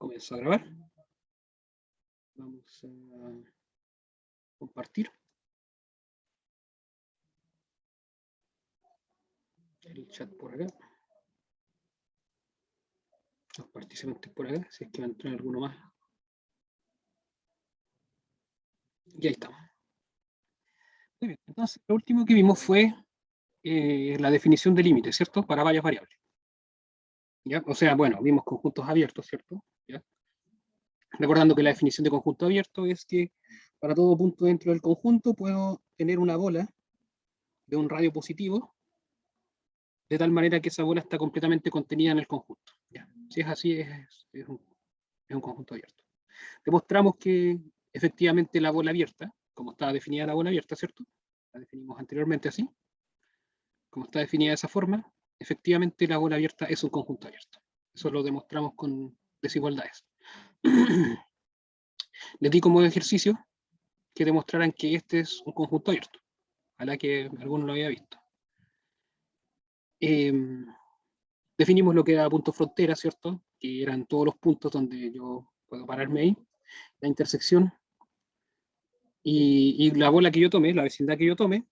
Comienzo a grabar. Vamos a compartir. El chat por acá. Los participantes por acá, si es que va a entrar alguno más. Y ahí estamos. Muy bien, entonces lo último que vimos fue la definición de límites, ¿cierto? Para varias variables. ¿Ya? O sea, bueno, vimos conjuntos abiertos, ¿cierto? ¿Ya? Recordando que la definición de conjunto abierto es que para todo punto dentro del conjunto puedo tener una bola de un radio positivo, de tal manera que esa bola está completamente contenida en el conjunto. ¿Ya? Si es así, es un conjunto abierto. Demostramos que efectivamente la bola abierta, como estaba definida la bola abierta, ¿cierto? La definimos anteriormente así. Como está definida de esa forma, efectivamente la bola abierta es un conjunto abierto. Eso lo demostramos con desigualdades. Les di como ejercicio que demostraran que este es un conjunto abierto. Ojalá que alguno lo había visto. Definimos lo que era punto frontera, ¿cierto? Que eran todos los puntos donde yo puedo pararme ahí. La intersección y la bola que yo tome, la vecindad que yo tome,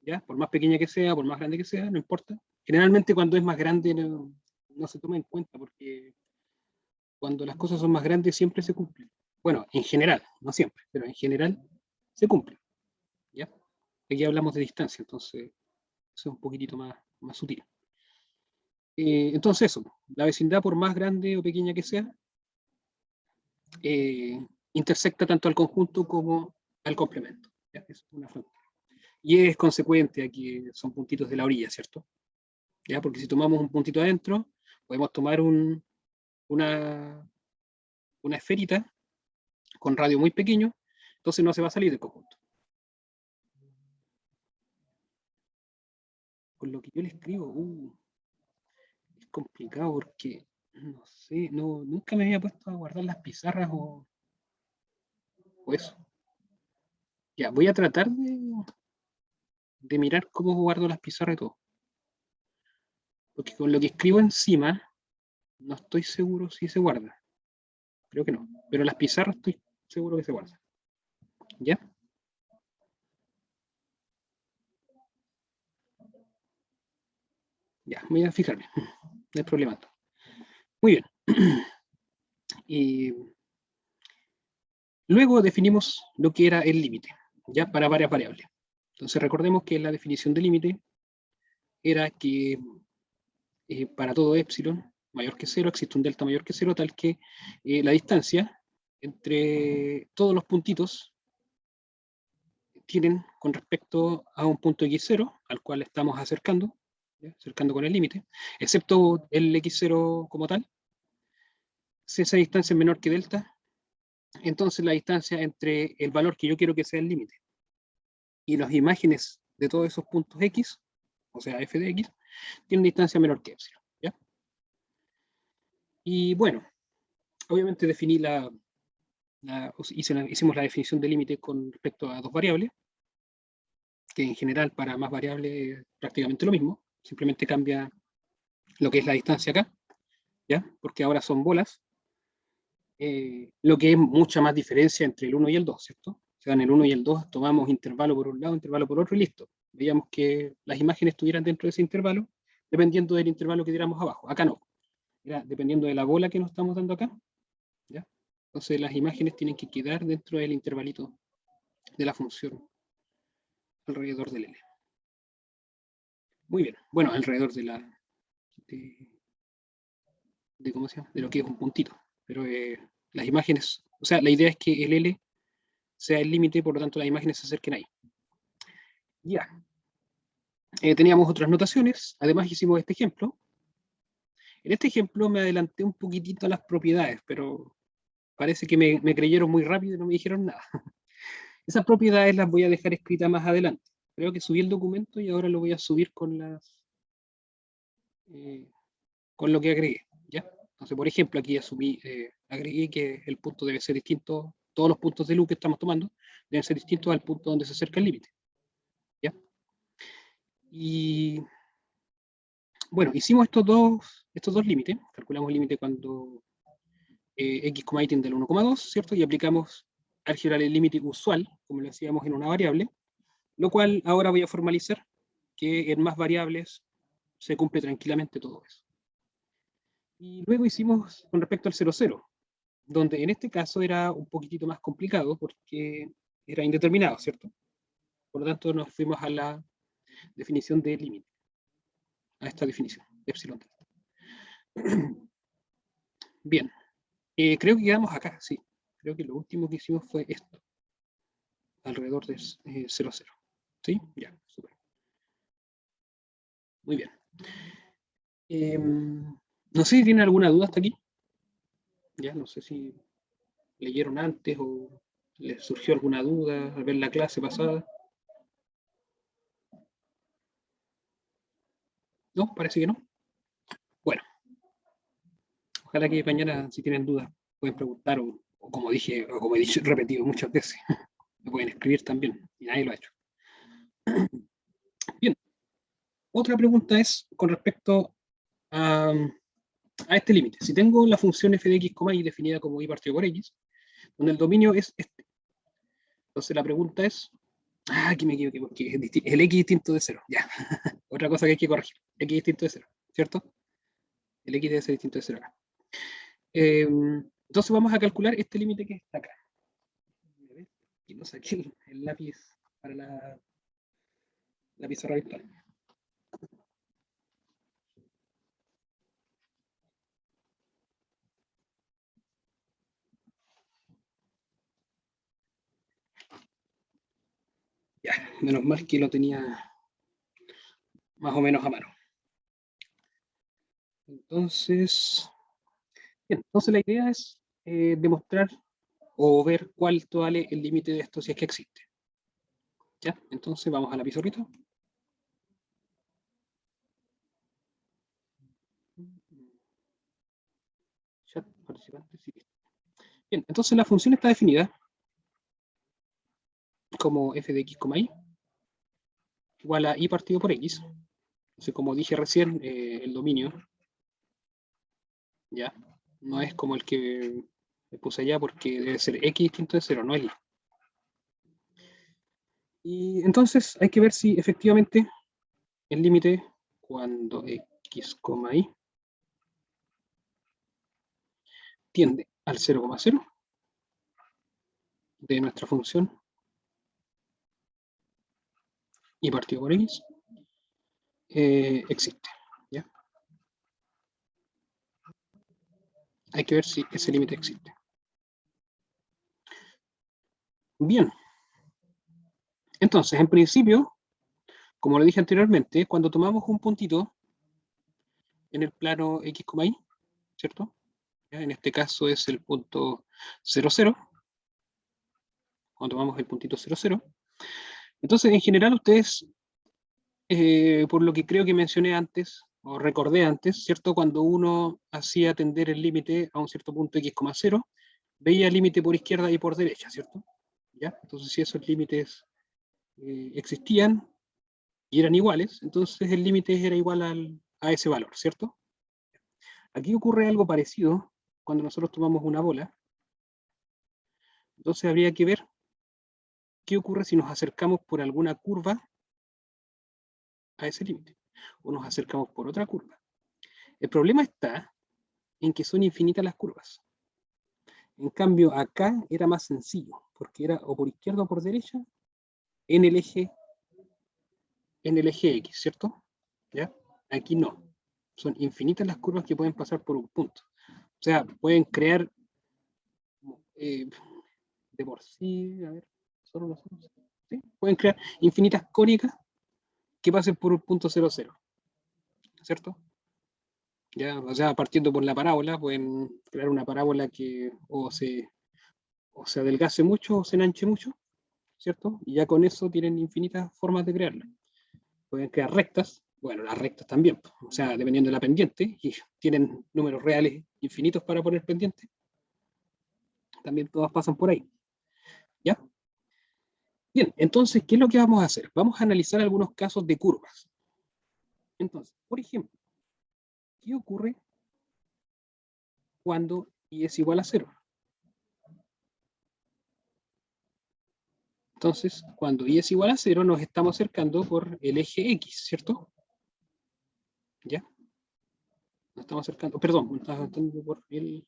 ¿ya? Por más pequeña que sea, por más grande que sea, no importa. Generalmente cuando es más grande no se toma en cuenta porque cuando las cosas son más grandes siempre se cumplen. Bueno, en general, no siempre, pero en general se cumplen. ¿Ya? Aquí hablamos de distancia, entonces eso es un poquitito más sutil. Entonces eso, la vecindad por más grande o pequeña que sea, intersecta tanto al conjunto como al complemento. ¿Ya? Es una frontera. Y es consecuente a que son puntitos de la orilla, ¿cierto? ¿Ya? Porque si tomamos un puntito adentro, podemos tomar una esferita con radio muy pequeño, entonces no se va a salir del conjunto. Con lo que yo le escribo, es complicado porque, no sé, nunca me había puesto a guardar las pizarras o eso. Ya, voy a tratar de mirar cómo guardo las pizarras y todo. Porque con lo que escribo encima, no estoy seguro si se guarda. Creo que no. Pero las pizarras estoy seguro que se guardan. ¿Ya? Ya, voy a fijarme. No hay problema. Muy bien. Y luego definimos lo que era el límite, ya para varias variables. Entonces recordemos que la definición de límite era que para todo epsilon mayor que 0 existe un delta mayor que 0, tal que la distancia entre todos los puntitos tienen con respecto a un punto x0 al cual estamos acercando, ¿ya? Acercando con el límite, excepto el x0 como tal. Si esa distancia es menor que delta, entonces la distancia entre el valor que yo quiero que sea el límite y las imágenes de todos esos puntos x, o sea, f de x, tienen distancia menor que epsilon. ¿Ya? Y bueno, obviamente definí hicimos la definición de límite con respecto a dos variables, que en general para más variables es prácticamente lo mismo, simplemente cambia lo que es la distancia acá, ¿ya? Porque ahora son bolas, lo que es mucha más diferencia entre el 1 y el 2, ¿cierto? O sea, en el 1 y el 2 tomamos intervalo por un lado, intervalo por otro y listo. Veíamos que las imágenes estuvieran dentro de ese intervalo, dependiendo del intervalo que diéramos abajo. Acá no, era dependiendo de la bola que nos estamos dando acá, ¿ya? Entonces las imágenes tienen que quedar dentro del intervalito de la función alrededor del L. Muy bien, bueno, alrededor de ¿cómo se llama? De lo que es un puntito. Pero las imágenes, o sea, la idea es que el L sea el límite, por lo tanto las imágenes se acerquen ahí. Ya. Teníamos otras notaciones, además hicimos este ejemplo. En este ejemplo me adelanté un poquitito a las propiedades, pero parece que me creyeron muy rápido y no me dijeron nada. Esas propiedades las voy a dejar escritas más adelante. Creo que subí el documento y ahora lo voy a subir con lo que agregué. ¿Ya? Entonces, por ejemplo, aquí agregué que el punto debe ser distinto, todos los puntos de luz que estamos tomando deben ser distintos al punto donde se acerca el límite. ¿Ya? Y bueno, hicimos estos dos límites, calculamos el límite cuando x, y tiende al 1,2, ¿cierto? Y aplicamos álgebra del límite usual, como lo hacíamos en una variable, lo cual ahora voy a formalizar que en más variables se cumple tranquilamente todo eso. Y luego hicimos con respecto al 0,0, donde en este caso era un poquitito más complicado porque era indeterminado, ¿cierto? Por lo tanto, nos fuimos a la definición de límite, a esta definición, epsilon. Bien, creo que quedamos acá, sí. Creo que lo último que hicimos fue esto, alrededor de 0,0. ¿Sí? Ya, súper. Muy bien. No sé si tienen alguna duda hasta aquí. Ya, no sé si leyeron antes o les surgió alguna duda al ver la clase pasada. No, parece que no. Bueno, ojalá que mañana, si tienen dudas, pueden preguntar o como dije, o como he dicho, repetido muchas veces, me pueden escribir también, y nadie lo ha hecho. Bien, otra pregunta es con respecto a este límite. Si tengo la función f de x, y definida como y partido por x, donde el dominio es este. Entonces la pregunta es, aquí me equivoqué, porque es el x distinto de 0, ya. Otra cosa que hay que corregir, x distinto de 0, ¿cierto? El x debe ser distinto de 0 acá. Entonces vamos a calcular este límite que está acá. Y no saqué el lápiz para la pizarra virtual. Ya, menos mal que lo tenía más o menos a mano. Entonces, bien, entonces la idea es demostrar o ver cuánto vale el límite de esto si es que existe. ¿Ya? Entonces vamos a la pizarrita. Chat participante, sí. Bien, entonces la función está definida como f de x, y igual a y partido por x. Entonces, como dije recién, el dominio ya no es como el que le puse allá porque debe ser x distinto de 0, no es y. Y entonces hay que ver si efectivamente el límite cuando x, y tiende al 0,0 de nuestra función y partido por x existe. ¿Ya? Hay que ver si ese límite existe. Bien. Entonces, en principio, como lo dije anteriormente, cuando tomamos un puntito en el plano x, y, ¿cierto? ¿Ya? En este caso es el punto 0,0. Cuando tomamos el puntito 0,0. Entonces, en general, ustedes, por lo que creo que mencioné antes, o recordé antes, ¿cierto? Cuando uno hacía tender el límite a un cierto punto x, 0, veía el límite por izquierda y por derecha, ¿cierto? ¿Ya? Entonces, si esos límites existían y eran iguales, entonces el límite era igual a ese valor, ¿cierto? Aquí ocurre algo parecido cuando nosotros tomamos una bola. Entonces habría que ver qué ocurre si nos acercamos por alguna curva a ese límite, o nos acercamos por otra curva. El problema está en que son infinitas las curvas. En cambio, acá era más sencillo, porque era o por izquierda o por derecha en el eje X, ¿cierto? ¿Ya? Aquí no. Son infinitas las curvas que pueden pasar por un punto. O sea, pueden crear de por sí, a ver, solo nosotros, ¿sí? Pueden crear infinitas cónicas que pasen por un punto 0,0, ¿cierto? Ya, o sea, partiendo por la parábola, pueden crear una parábola que o se adelgace mucho o se enanche mucho, ¿cierto? Y ya con eso tienen infinitas formas de crearla. Pueden crear rectas, bueno, las rectas también, o sea, dependiendo de la pendiente, y tienen números reales infinitos para poner pendiente. También todas pasan por ahí. ¿Ya? Bien, entonces, ¿qué es lo que vamos a hacer? Vamos a analizar algunos casos de curvas. Entonces, por ejemplo, ¿qué ocurre cuando y es igual a 0. Entonces, cuando y es igual a 0, nos estamos acercando por el eje X, ¿cierto? ¿Ya? Nos estamos acercando, perdón, nos estamos acercando por el...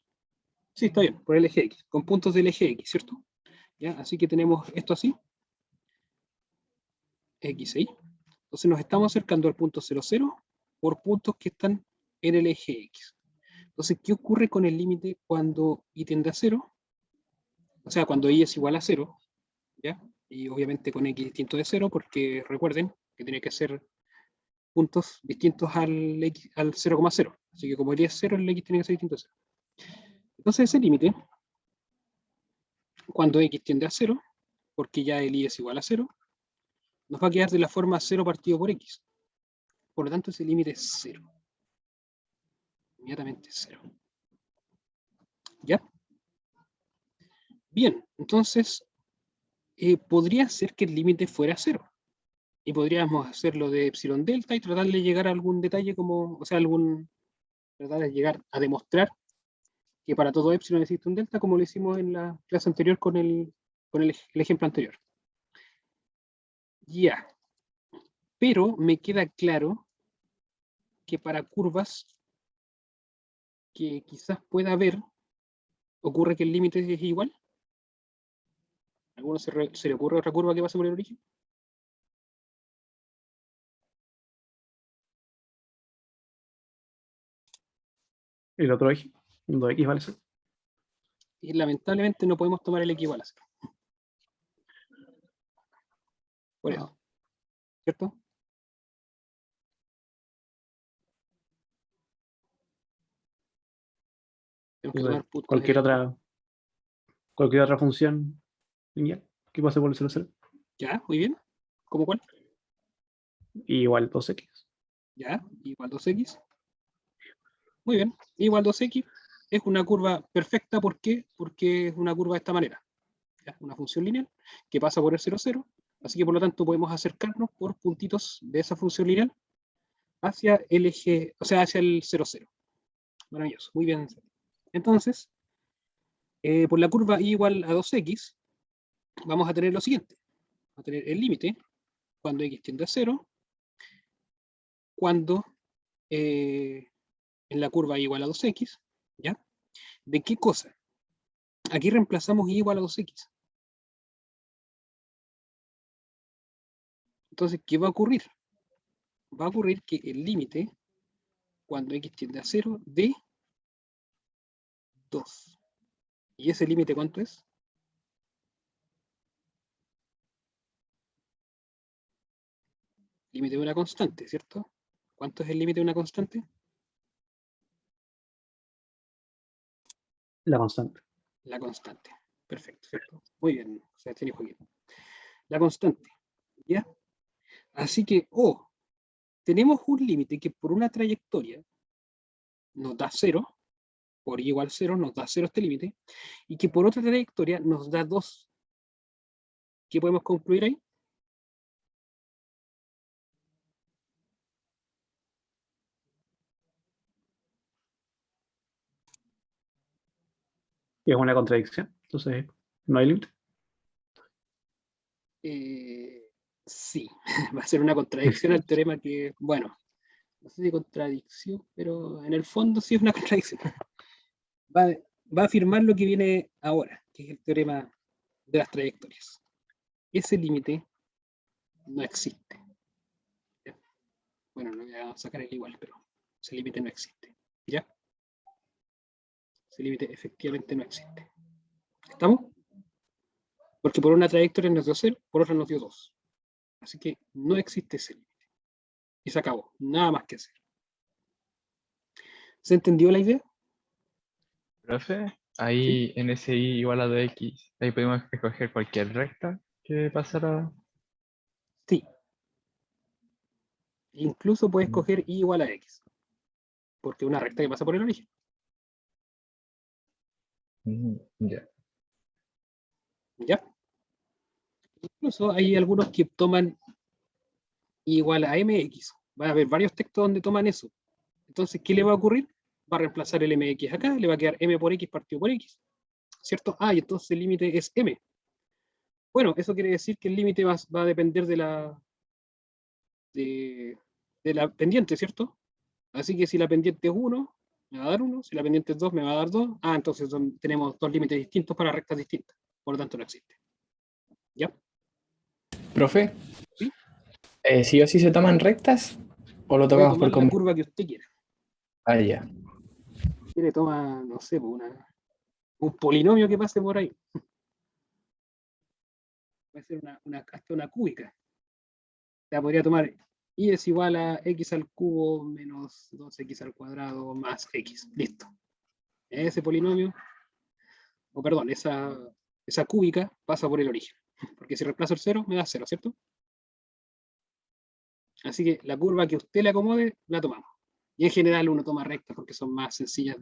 Sí, está bien, por el eje X, con puntos del eje X, ¿cierto? ¿Ya? Así que tenemos esto así, X ahí. Entonces nos estamos acercando al punto 0, 0 por puntos que están en el eje X. Entonces, ¿qué ocurre con el límite cuando y tiende a 0? O sea, cuando y es igual a 0, ¿ya? Y obviamente con x distinto de 0, porque recuerden que tiene que ser puntos distintos al 0,0. Así que como el y es 0, el x tiene que ser distinto de 0. Entonces ese límite, cuando x tiende a 0, porque ya el y es igual a 0, nos va a quedar de la forma 0 partido por x. Por lo tanto, ese límite es 0. Inmediatamente 0. ¿Ya? Bien, entonces podría ser que el límite fuera 0. Y podríamos hacerlo de epsilon delta y tratar de llegar a algún detalle como, o sea, tratar de llegar a demostrar que para todo epsilon existe un delta, como lo hicimos en la clase anterior con el ejemplo anterior. Ya, pero me queda claro que para curvas que quizás pueda haber, ocurre que el límite es igual. ¿A alguno se le ocurre otra curva que pase por el origen? El otro eje, donde x vale 0. Y lamentablemente no podemos tomar el equivalencia. Por eso, ¿cierto? Tenemos que tomar puntos Cualquier otra función lineal que pase por el 0, 0. Ya, muy bien. ¿Cómo cuál? Y igual 2x. Ya, igual 2x. Muy bien, igual 2x es una curva perfecta. ¿Por qué? Porque es una curva de esta manera. ¿Ya? Una función lineal que pasa por el 0, 0. Así que por lo tanto podemos acercarnos por puntitos de esa función lineal hacia el eje, o sea, hacia el 0, 0. Maravilloso, muy bien. Entonces, por la curva y igual a 2x, vamos a tener lo siguiente. Vamos a tener el límite cuando x tiende a 0, cuando en la curva y igual a 2x, ¿ya? ¿De qué cosa? Aquí reemplazamos y igual a 2x. Entonces, ¿qué va a ocurrir? Va a ocurrir que el límite, cuando x tiende a 0, de 2. ¿Y ese límite cuánto es? Límite de una constante, ¿cierto? ¿Cuánto es el límite de una constante? La constante. La constante. Perfecto, ¿cierto? Muy bien, Sebastián y Joaquín. La constante, ¿ya? Así que, tenemos un límite que por una trayectoria nos da 0, por y igual 0 nos da 0 este límite, y que por otra trayectoria nos da 2. ¿Qué podemos concluir ahí? Y es una contradicción. Entonces, no hay límite. Sí, va a ser una contradicción al teorema que, bueno, no sé si contradicción, pero en el fondo sí es una contradicción. Va a afirmar lo que viene ahora, que es el teorema de las trayectorias. Ese límite no existe. ¿Ya? Bueno, no voy a sacar el igual, pero ese límite no existe. ¿Ya? Ese límite efectivamente no existe. ¿Estamos? Porque por una trayectoria nos dio 0, por otra nos dio 2. Así que no existe ese límite. Y se acabó. Nada más que hacer. ¿Se entendió la idea? Profe, ¿Sí? ahí en ese y igual a 2x, ahí podemos escoger cualquier recta que pasara. Sí. Incluso puedes Mm, coger y igual a x. Porque es una recta que pasa por el origen. Ya. ¿Ya? Incluso hay algunos que toman igual a mx. Va a haber varios textos donde toman eso. Entonces, ¿qué le va a ocurrir? va a reemplazar el mx acá, le va a quedar m por x partido por x, ¿cierto? Ah, y entonces el límite es m. Bueno, eso quiere decir que el límite va a depender de la pendiente, ¿cierto? Así que si la pendiente es 1, me va a dar 1, si la pendiente es 2, me va a dar 2. Ah, entonces tenemos dos límites distintos para rectas distintas, por lo tanto no existe. ¿Ya? Profe, ¿Sí? ¿sí o sí se toman rectas o lo Puede tomamos tomar por la conveniencia? curva que usted quiera. Ah, ya. Quiere toma, no sé, un polinomio que pase por ahí. Puede ser hasta una cúbica. O sea, podría tomar y es igual a x al cubo menos 2x al cuadrado más x. Listo. Ese polinomio, o perdón, esa cúbica pasa por el origen. Porque si reemplazo el 0, me da 0, ¿cierto? Así que la curva que usted le acomode, la tomamos. Y en general uno toma rectas porque son más sencillas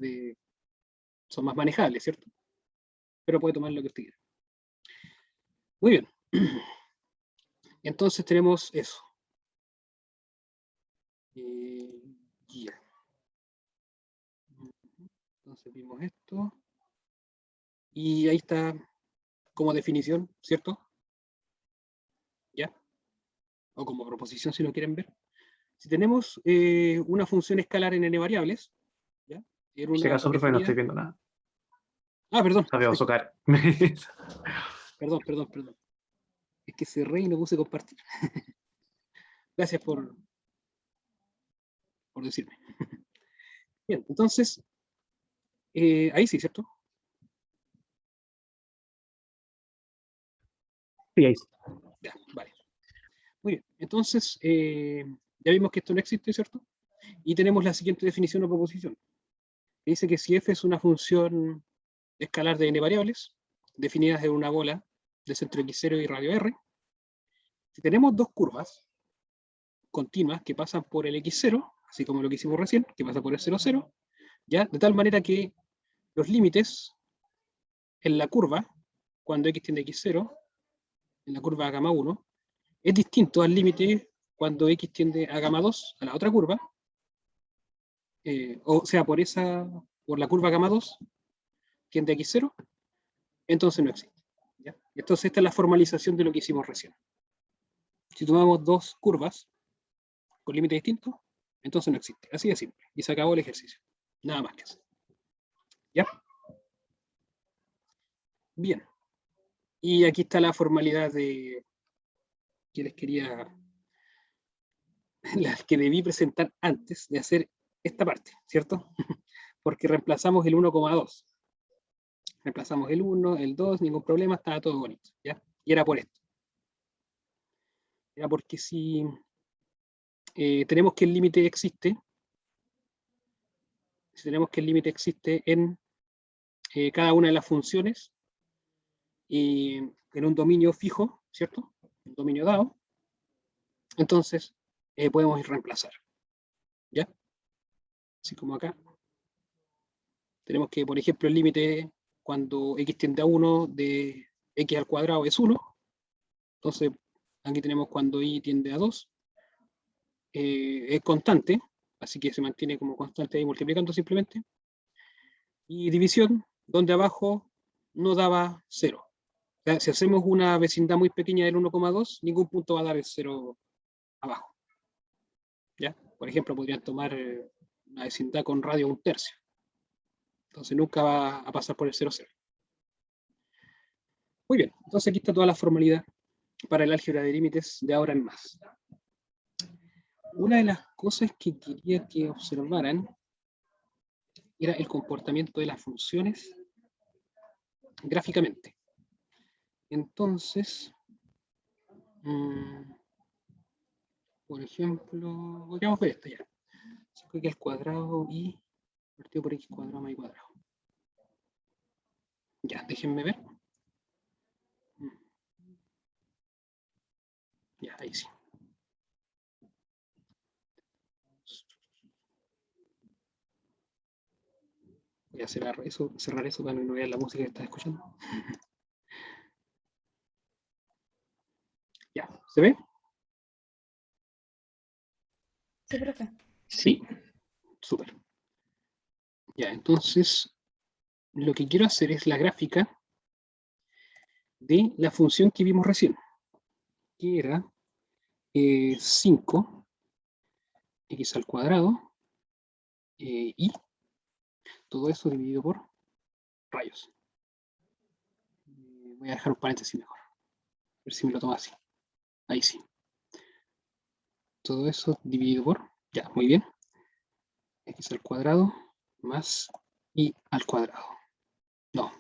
son más manejables, ¿cierto? Pero puede tomar lo que usted quiera. Muy bien. Entonces tenemos eso. Yeah. Entonces vimos esto. Y ahí está como definición, ¿cierto? ¿Ya? O como proposición si lo quieren ver. Si tenemos una función escalar en n variables, ¿ya? En Por si una acaso, profe, no estoy definida. viendo nada. Ah, perdón. O sea, veo su cara. Perdón. Es que cerré y no puse compartir. Gracias por decirme. Bien, entonces, ahí sí, ¿cierto? Sí, ahí sí. Ya, vale. Muy bien, entonces, ya vimos que esto no existe, ¿cierto? Y tenemos la siguiente definición o proposición. Dice que si f es una función escalar de n variables, definidas en una bola de centro x0 y radio r, si tenemos dos curvas continuas que pasan por el x0, así como lo que hicimos recién, que pasa por el 0, 0, ¿ya? De tal manera que los límites en la curva, cuando x tiende a x0, en la curva gamma 1, es distinto al límite cuando x tiende a gamma 2, a la otra curva, o sea, por la curva gamma 2 tiende a x0, entonces no existe. ¿Ya? Entonces esta es la formalización de lo que hicimos recién. Si tomamos dos curvas con límites distintos, entonces no existe. Así de simple. Y se acabó el ejercicio. Nada más que eso. ¿Ya? Bien. Y aquí está la formalidad que les quería, la que debí presentar antes de hacer esta parte, ¿cierto? Porque reemplazamos el 1,2. Reemplazamos el 1, el 2, ningún problema, estaba todo bonito, ¿ya? Y era por esto. Era porque si tenemos que el límite existe, si tenemos que el límite existe en cada una de las funciones y en un dominio fijo, ¿cierto? Un dominio dado, entonces podemos ir reemplazar, ¿ya? Así como acá. Tenemos que, por ejemplo, el límite cuando x tiende a 1 de x al cuadrado es 1. Entonces, aquí tenemos cuando y tiende a 2. Es constante, así que se mantiene como constante ahí multiplicando simplemente. Y división, donde abajo no daba 0. O sea, si hacemos una vecindad muy pequeña del 1,2, ningún punto va a dar el 0 abajo. ¿Ya? Por ejemplo, podrían tomar una vecindad con radio 1/3. Entonces nunca va a pasar por el 0, 0. Muy bien, entonces aquí está toda la formalidad para el álgebra de límites de ahora en más. Una de las cosas que quería que observaran era el comportamiento de las funciones gráficamente. Entonces, por ejemplo, podríamos ver esto ya. 5x al cuadrado y partido por x cuadrado más y cuadrado. Ya, déjenme ver. Ya, ahí sí. Voy a cerrar eso para no ver la música que estás escuchando. Ya, ¿se ve? Sí, profe. Sí. Súper. Ya, entonces, lo que quiero hacer es la gráfica de la función que vimos recién, que era 5 x al cuadrado y todo eso dividido por rayos. Voy a dejar un paréntesis mejor, a ver si me lo tomo así. Ahí sí. Todo eso dividido por, ya, muy bien, x al cuadrado más y al cuadrado. No.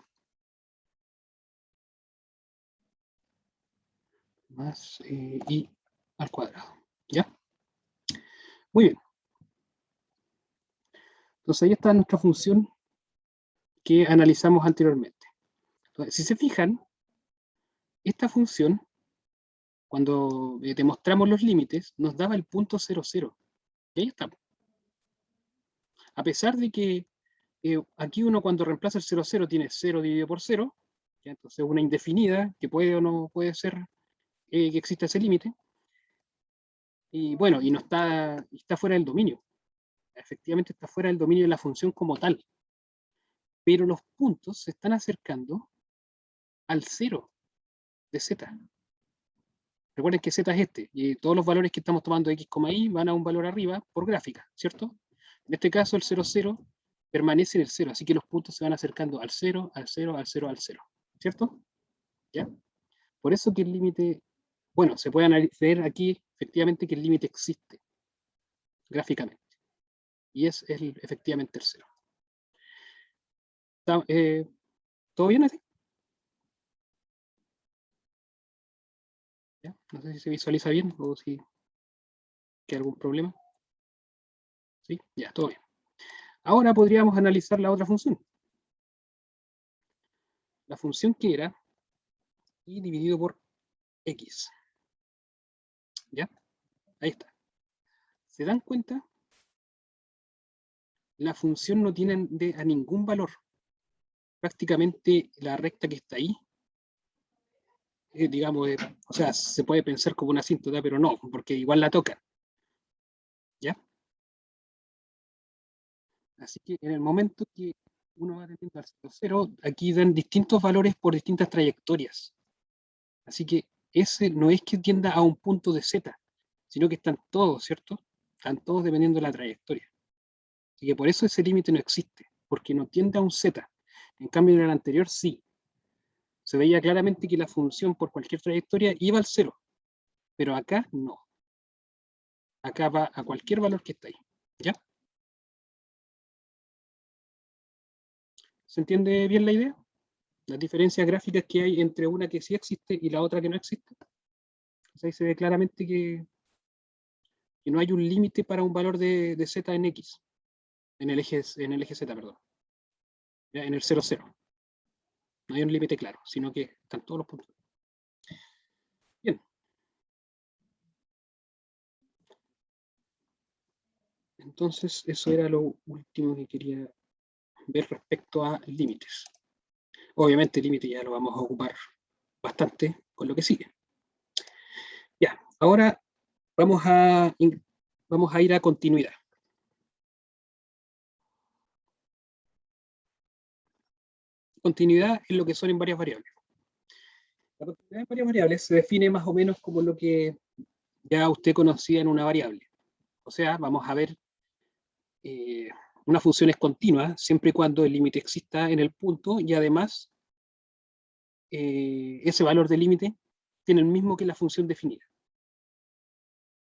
Más y al cuadrado. ¿Ya? Muy bien. Entonces ahí está nuestra función que analizamos anteriormente. Entonces, si se fijan, esta función, cuando demostramos los límites, nos daba el punto 0,0. Y ahí estamos. A pesar de que aquí uno cuando reemplaza el 0,0 tiene 0 dividido por 0, ¿ya? Entonces una indefinida que puede o no puede ser que exista ese límite. Y bueno, y no está fuera del dominio. Efectivamente está fuera del dominio de la función como tal. Pero los puntos se están acercando al 0 de z. Recuerden que z es este, y todos los valores que estamos tomando x, y van a un valor arriba por gráfica, ¿cierto? En este caso el 0, 0 permanece en el 0, así que los puntos se van acercando al 0, al 0, al 0, al 0, ¿cierto? ¿Ya? Por eso que el límite, bueno, se puede ver aquí efectivamente que el límite existe gráficamente, y es efectivamente el 0. ¿Todo bien así? ¿Ya? No sé si se visualiza bien o si hay algún problema. ¿Sí? Ya, todo bien. Ahora podríamos analizar la otra función. La función que era y dividido por x. ¿Ya? Ahí está. ¿Se dan cuenta? La función no tiene a ningún valor. Prácticamente la recta que está ahí, digamos, o sea, se puede pensar como una asíntota, pero no, porque igual la toca. ¿Ya? Así que en el momento que uno va teniendo al 0, aquí dan distintos valores por distintas trayectorias. Así que ese no es que tienda a un punto de z, sino que están todos, ¿cierto? Están todos dependiendo de la trayectoria. Así que por eso ese límite no existe, porque no tiende a un z. En cambio, en el anterior sí. Se veía claramente que la función por cualquier trayectoria iba al 0, pero acá no. Acá va a cualquier valor que está ahí. ¿Ya? ¿Se entiende bien la idea? Las diferencias gráficas que hay entre una que sí existe y la otra que no existe. Entonces ahí se ve claramente que no hay un límite para un valor de z en x, en el eje z, perdón. ¿Ya? En el 0, 0. No hay un límite claro, sino que están todos los puntos. Bien. Entonces, eso era lo último que quería ver respecto a límites. Obviamente el límite ya lo vamos a ocupar bastante con lo que sigue. Ya, ahora vamos a ir a continuidad. Continuidad es lo que son en varias variables. La continuidad en varias variables se define más o menos como lo que ya usted conocía en una variable. O sea, vamos a ver una función es continua siempre y cuando el límite exista en el punto y además ese valor de límite tiene el mismo que la función definida.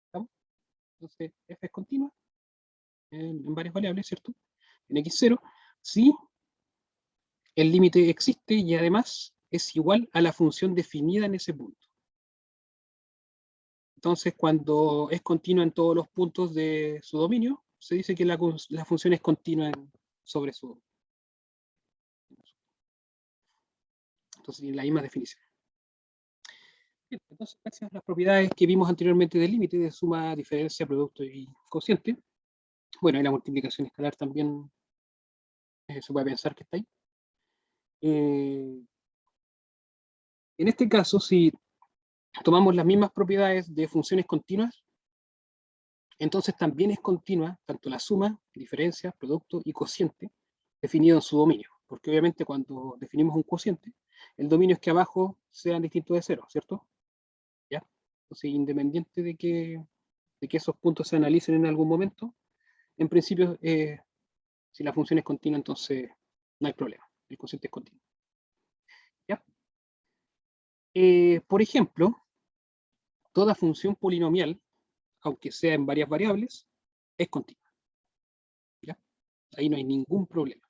¿Estamos? Entonces, f es continua en varias variables, ¿cierto? En x0, si el límite existe y además es igual a la función definida en ese punto. Entonces, cuando es continua en todos los puntos de su dominio, se dice que la función es continua sobre su dominio. Entonces, tiene la misma definición. Bien, entonces, gracias a las propiedades que vimos anteriormente del límite de suma, diferencia, producto y cociente, bueno, y la multiplicación escalar también se puede pensar que está ahí. En este caso, si tomamos las mismas propiedades de funciones continuas, entonces también es continua tanto la suma, diferencia, producto y cociente definido en su dominio, porque obviamente cuando definimos un cociente, el dominio es que abajo sean distintos de cero, ¿cierto? ¿Ya? Entonces, independiente de que esos puntos se analicen en algún momento, en principio, si la función es continua, entonces no hay problema, el cociente es continuo. ¿Ya? Por ejemplo, toda función polinomial, aunque sea en varias variables, es continua. ¿Ya? Ahí no hay ningún problema.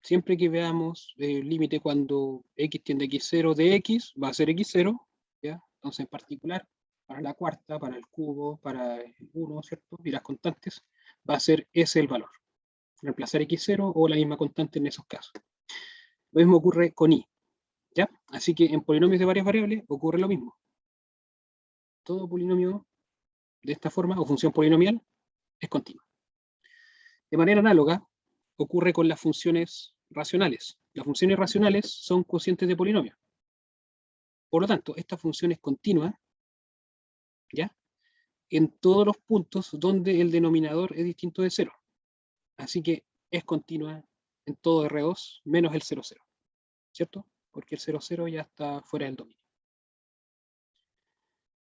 Siempre que veamos el límite cuando x tiende a x0 de x, va a ser x0, ¿ya? Entonces, en particular, para la cuarta, para el cubo, para el 1, ¿cierto? Y las constantes, va a ser ese el valor. Reemplazar x0 o la misma constante en esos casos. Lo mismo ocurre con y, ¿ya? Así que en polinomios de varias variables ocurre lo mismo. Todo polinomio de esta forma, o función polinomial, es continua. De manera análoga, ocurre con las funciones racionales. Las funciones racionales son cocientes de polinomio. Por lo tanto, esta función es continua, ¿ya? En todos los puntos donde el denominador es distinto de 0. Así que es continua en todo R2 menos el 0, 0. ¿Cierto? Porque el 0, 0 ya está fuera del dominio.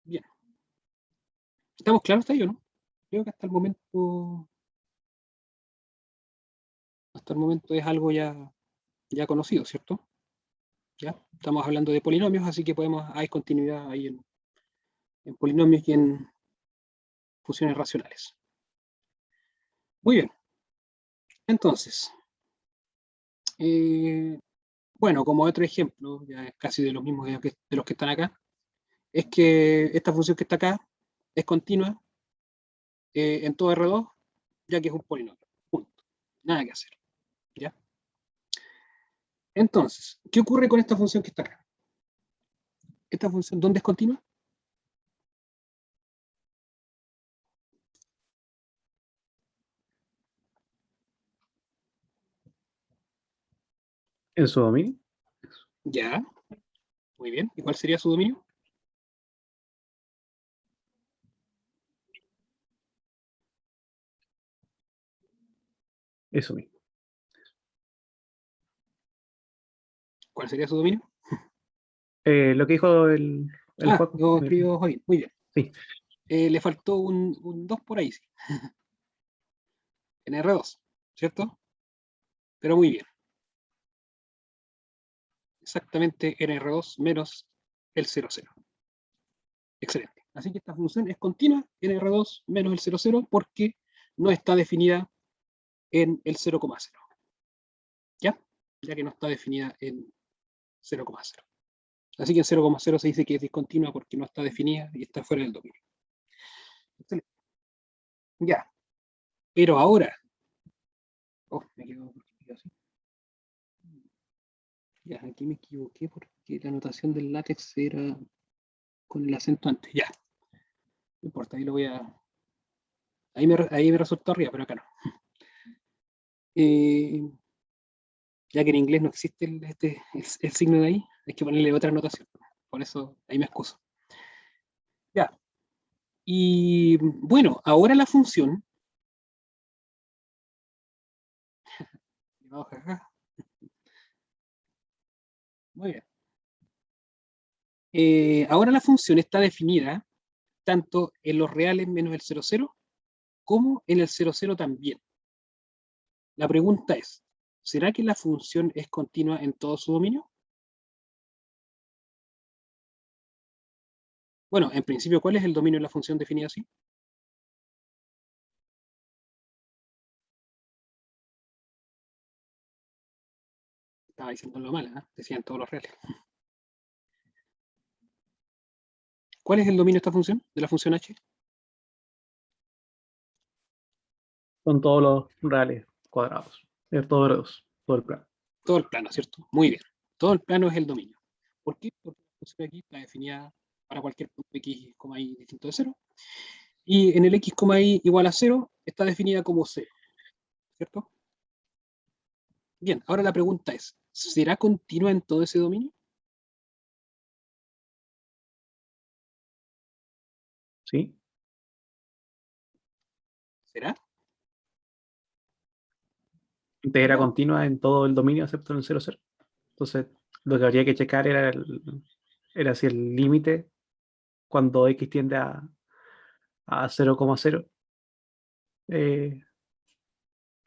Bien. ¿Estamos claros hasta ahí o no? Creo que hasta el momento es algo ya conocido, ¿cierto? ¿Ya? Estamos hablando de polinomios, así que hay continuidad ahí en polinomios y en funciones racionales. Muy bien. Entonces, bueno, como otro ejemplo, ya es casi de los mismos de los que están acá, es que esta función que está acá es continua en todo R2, ya que es un polinomio. Punto. Nada que hacer. ¿Ya? Entonces, ¿qué ocurre con esta función que está acá? ¿Esta función dónde es continua? En su dominio. Ya. Muy bien. ¿Y cuál sería su dominio? Eso mismo. ¿Cuál sería su dominio? Lo que dijo el Juaco. Lo escribió Joaquín. Muy bien. Sí. Le faltó un 2 por ahí, sí. En R2, ¿cierto? Pero muy bien. Exactamente en R2 menos el 0, 0. Excelente. Así que esta función es continua en R2 menos el 0, 0 porque no está definida en el 0,0. ¿Ya? Ya que no está definida en 0,0. Así que en 0,0 se dice que es discontinua porque no está definida y está fuera del dominio. Excelente. Ya. Pero ahora. Oh, me quedo así. Ya, aquí me equivoqué porque la anotación del látex era con el acento antes. Ya. No importa, ahí lo voy a. Ahí me resultó arriba, pero acá no. Eh, ya que en inglés no existe el signo de ahí, hay que ponerle otra anotación. Por eso ahí me excuso. Ya. Y bueno, ahora la función. Muy bien. Ahora la función está definida tanto en los reales menos el 0, 0 como en el 0, 0 también. La pregunta es, ¿será que la función es continua en todo su dominio? Bueno, en principio, ¿cuál es el dominio de la función definida así? Estaba diciendo lo malo, ¿eh? Decían todos los reales. ¿Cuál es el dominio de esta función, de la función h? Son todos los reales cuadrados. Es todo R2, todo el plano. Todo el plano, ¿cierto? Muy bien. Todo el plano es el dominio. ¿Por qué? Porque la función aquí está definida para cualquier punto x, y distinto de 0. Y en el x, y igual a 0 está definida como 0, ¿cierto? Bien, ahora la pregunta es, ¿será continua en todo ese dominio? ¿Sí? ¿Será? Integral Ya. continua en todo el dominio excepto en el 0, 0. Entonces, lo que habría que checar era si el límite cuando x tiende a 0,0,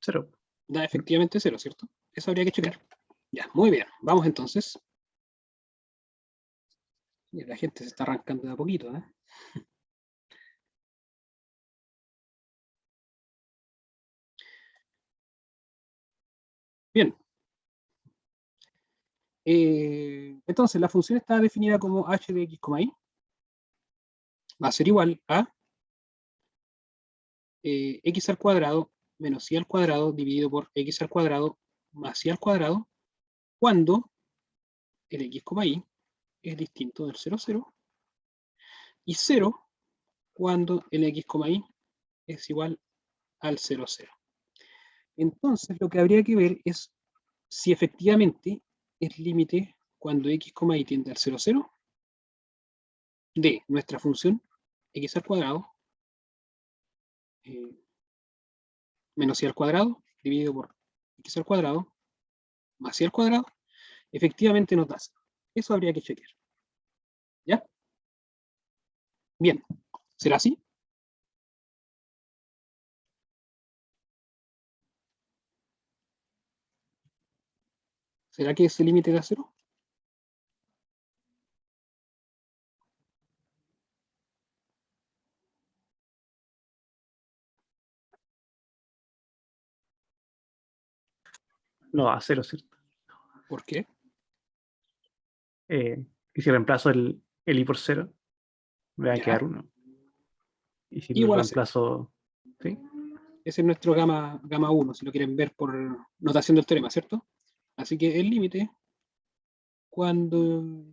0. Da efectivamente 0, ¿cierto? Eso habría que checar. Ya, muy bien. Vamos entonces. Y la gente se está arrancando de a poquito, ¿eh? Bien. Entonces, la función está definida como h de x, y va a ser igual a x al cuadrado menos y al cuadrado dividido por x al cuadrado más y al cuadrado cuando el x, y es distinto del 0, 0 y 0 cuando el x, y es igual al 0, 0. Entonces, lo que habría que ver es si efectivamente es límite cuando x, y tiende al 0, 0 de nuestra función x al cuadrado eh, menos y al cuadrado dividido por x al cuadrado más y al cuadrado, efectivamente nos da 0. Eso habría que chequear. ¿Ya? Bien. ¿Será así? ¿Será que ese límite da 0? No va a 0, ¿cierto? ¿Por qué? Y si reemplazo el i por 0, me va a Ya. quedar 1. Y si lo Igual a 0. reemplazo, ¿sí? Ese es nuestro gamma 1, si lo quieren ver por notación del teorema, ¿cierto? Así que el límite, cuando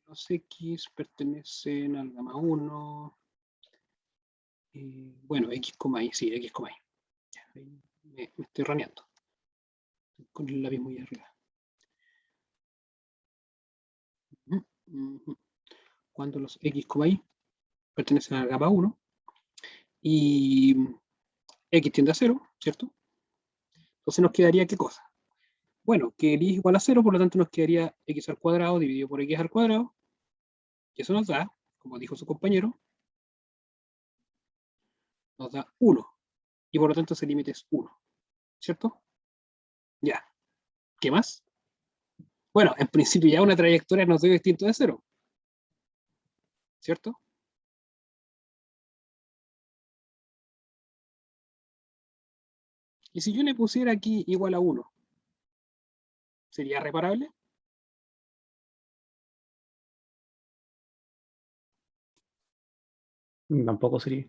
los x pertenecen al gamma 1, bueno, x, y, sí, x, y. Ya, ahí me estoy raneando. Con el lápiz muy arriba. Cuando los x, y pertenecen al gamma 1 y x tiende a 0, ¿cierto? Entonces nos quedaría ¿qué cosa? Bueno, que el i es igual a 0, por lo tanto nos quedaría x al cuadrado dividido por x al cuadrado, y eso nos da, como dijo su compañero, nos da 1, y por lo tanto ese límite es 1, ¿cierto? Ya, ¿qué más? Bueno, en principio ya una trayectoria nos dio distinto de 0, ¿cierto? Y si yo le pusiera aquí igual a 1, ¿sería reparable? Tampoco sería.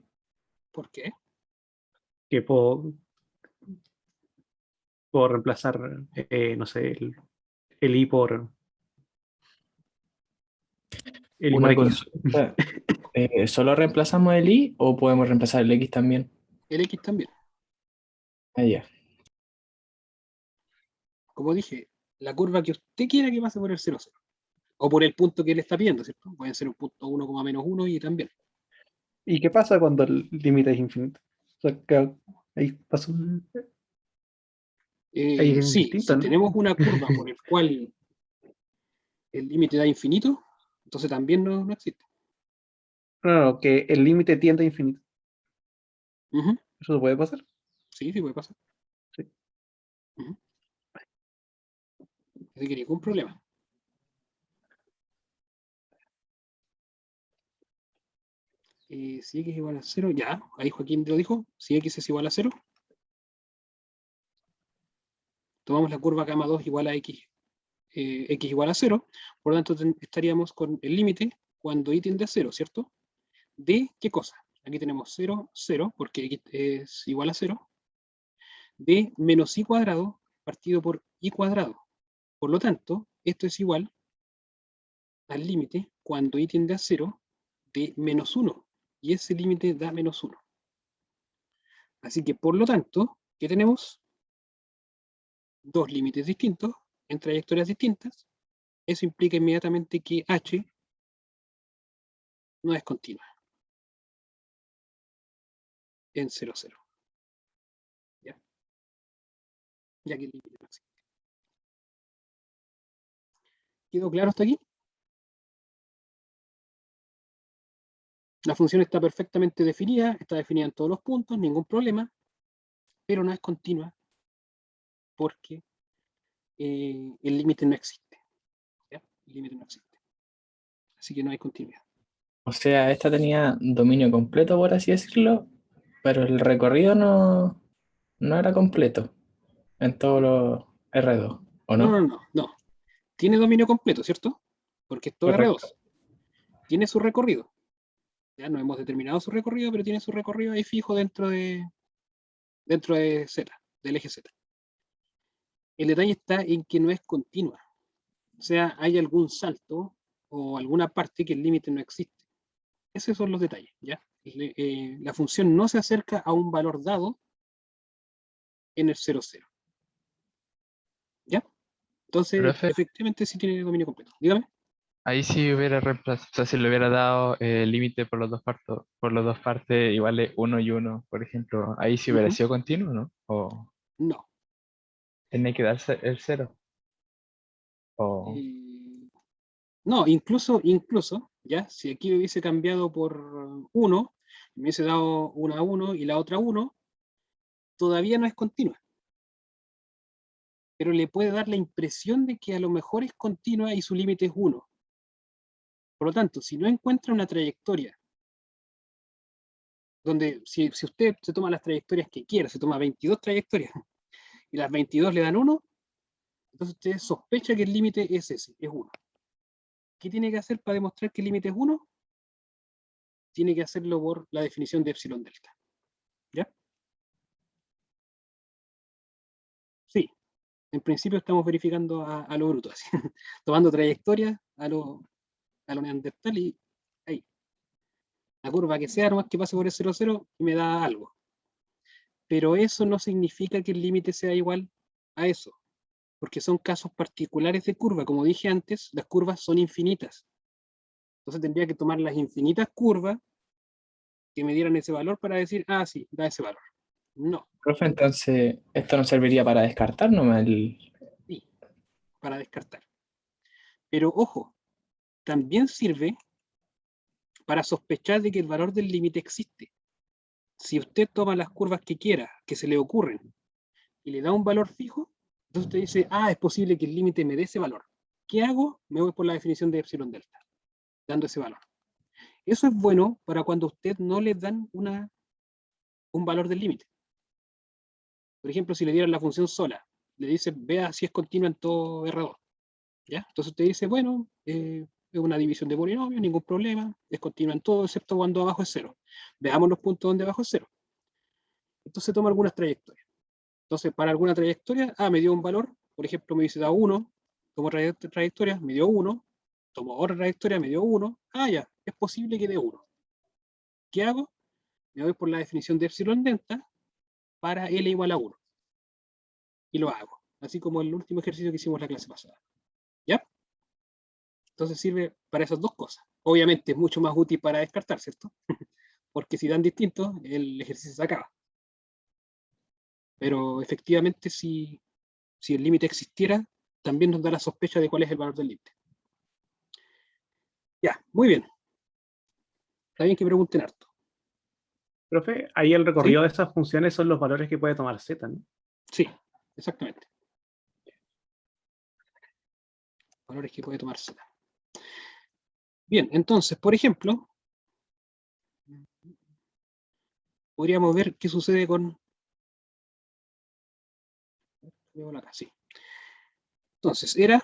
¿Por qué? Que puedo reemplazar, no sé, el i por el i por Una x. consulta. ¿Solo reemplazamos el i o podemos reemplazar el x también? El x también. Ah, ya. Como dije, la curva que usted quiera que pase por el 0, 0. O por el punto que él está pidiendo, ¿cierto? Puede ser un punto 1, menos 1 y también. ¿Y qué pasa cuando el límite es infinito? O sea, que ahí pasa ahí es Sí, distinto, si ¿no? tenemos una curva por el cual el límite da infinito, entonces también no existe. No, que el límite tiende a infinito. Ujú. ¿Eso puede pasar? Sí, sí puede pasar. Sí. Ujú. Así que ningún problema. Si x es igual a 0, ya, ahí Joaquín lo dijo, si x es igual a 0, tomamos la curva gamma 2 igual a x, x igual a 0, por lo tanto estaríamos con el límite cuando y tiende a 0, ¿cierto? ¿De qué cosa? Aquí tenemos 0, 0, porque x es igual a 0, de menos y cuadrado partido por y cuadrado. Por lo tanto, esto es igual al límite cuando y tiende a 0 de menos 1, y ese límite da menos 1. Así que, por lo tanto, ¿qué tenemos? Dos límites distintos en trayectorias distintas. Eso implica inmediatamente que h no es continua en 0, 0. ¿Ya? ya que el límite no existe. ¿Quedó claro hasta aquí? La función está perfectamente definida, está definida en todos los puntos, ningún problema, pero no es continua porque el límite no existe. ¿Ya? El límite no existe. Así que no hay continuidad. O sea, esta tenía dominio completo, por así decirlo, pero el recorrido no era completo en todos los R2, ¿o No, no? no, no, no. Tiene dominio completo, ¿cierto? Porque es todo Correcto. R2. Tiene su recorrido. Ya no hemos determinado su recorrido, pero tiene su recorrido ahí fijo dentro de Z, del eje Z. El detalle está en que no es continua. O sea, hay algún salto o alguna parte que el límite no existe. Esos son los detalles, ¿ya? La función no se acerca a un valor dado en el 0, 0. ¿Ya? Entonces, Profe, efectivamente sí tiene dominio completo. Dígame. ahí sí hubiera reemplazado, o sea, si le hubiera dado el límite por las dos partes iguales 1 y 1, por ejemplo, ahí sí hubiera Ujú. sido continuo, ¿no? O No. tenía que darse el 0. O, Eh, no, incluso, ¿ya? Si aquí me hubiese cambiado por 1, me hubiese dado una 1 y la otra 1, todavía no es continua. Pero le puede dar la impresión de que a lo mejor es continua y su límite es 1. Por lo tanto, si no encuentra una trayectoria, donde si usted se toma las trayectorias que quiera, se toma 22 trayectorias y las 22 le dan 1, entonces usted sospecha que el límite es ese, es 1. ¿Qué tiene que hacer para demostrar que el límite es 1? Tiene que hacerlo por la definición de epsilon delta. ¿Ya? Sí, en principio estamos verificando a lo bruto, así, tomando trayectorias a lo neandertal y ahí, la curva que sea, nomás que pase por el 0, 0 y me da algo. Pero eso no significa que el límite sea igual a eso, porque son casos particulares de curva. Como dije antes, las curvas son infinitas. Entonces tendría que tomar las infinitas curvas que me dieran ese valor para decir, ah, sí, da ese valor. No, Profe, entonces esto no serviría para descartar nomás sí, para descartar. Pero ojo, también sirve para sospechar de que el valor del límite existe. Si usted toma las curvas que quiera, que se le ocurren, y le da un valor fijo, entonces usted dice, ah, es posible que el límite me dé ese valor. ¿Qué hago? Me voy por la definición de epsilon delta, dando ese valor. Eso es bueno para cuando a usted no le dan un valor del límite. Por ejemplo, si le dieran la función sola, le dice, vea si es continua en todo R2. ¿Ya? Entonces usted dice, bueno, es una división de polinomios, ningún problema, es continua en todo, excepto cuando abajo es 0. Veamos los puntos donde abajo es 0. Entonces toma algunas trayectorias. Entonces, para alguna trayectoria, me dio un valor, por ejemplo, me dice da 1, tomo trayectoria, me dio 1, tomo otra trayectoria, me dio 1, ya, es posible que dé 1. ¿Qué hago? Me voy por la definición de epsilon delta para L igual a 1. Y lo hago, así como el último ejercicio que hicimos la clase pasada. ¿Ya? Entonces sirve para esas dos cosas. Obviamente es mucho más útil para descartar, ¿cierto? Porque si dan distintos, el ejercicio se acaba. Pero efectivamente, si el límite existiera, también nos da la sospecha de cuál es el valor del límite. Ya, muy bien. Está bien que pregunten harto. Profe, ahí el ¿Sí? recorrido de esas funciones son los valores que puede tomar Z, ¿no? Sí, exactamente. Valores que puede tomar Z. Bien, entonces, por ejemplo, podríamos ver qué sucede con... Acá, sí. Entonces, era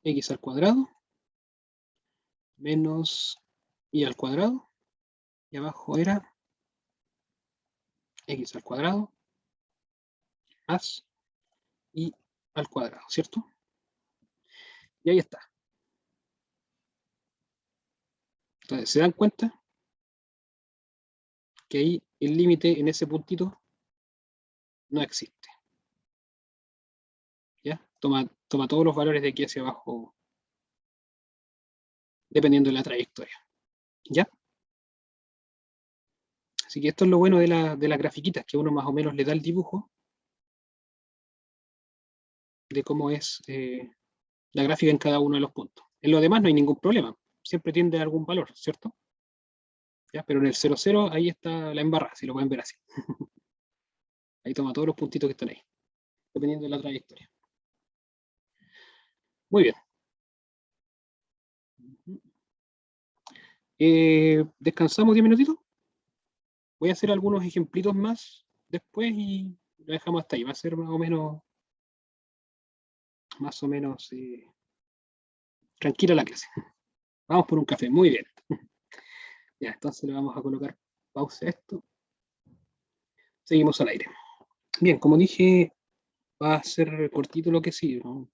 x al cuadrado menos y al cuadrado, y abajo era x al cuadrado más y al cuadrado, ¿cierto? Y ahí está. Entonces, ¿se dan cuenta? Que ahí el límite en ese puntito no existe. ¿Ya? Toma todos los valores de aquí hacia abajo, dependiendo de la trayectoria. ¿Ya? Así que esto es lo bueno de las grafiquitas, que uno más o menos le da el dibujo de cómo es la gráfica en cada uno de los puntos. En lo demás no hay ningún problema, siempre tiende a algún valor, ¿cierto? ¿Ya? Pero en el 0, 0, ahí está la embarrada, si lo pueden ver así. Ahí toma todos los puntitos que están ahí, dependiendo de la trayectoria. Muy bien. Descansamos 10 minutitos. Voy a hacer algunos ejemplitos más después y lo dejamos hasta ahí. Va a ser más o menos tranquila la clase. Vamos por un café, muy bien. Ya, entonces le vamos a colocar pausa a esto. Seguimos al aire. Bien, como dije, va a ser cortito lo que sigue, ¿no?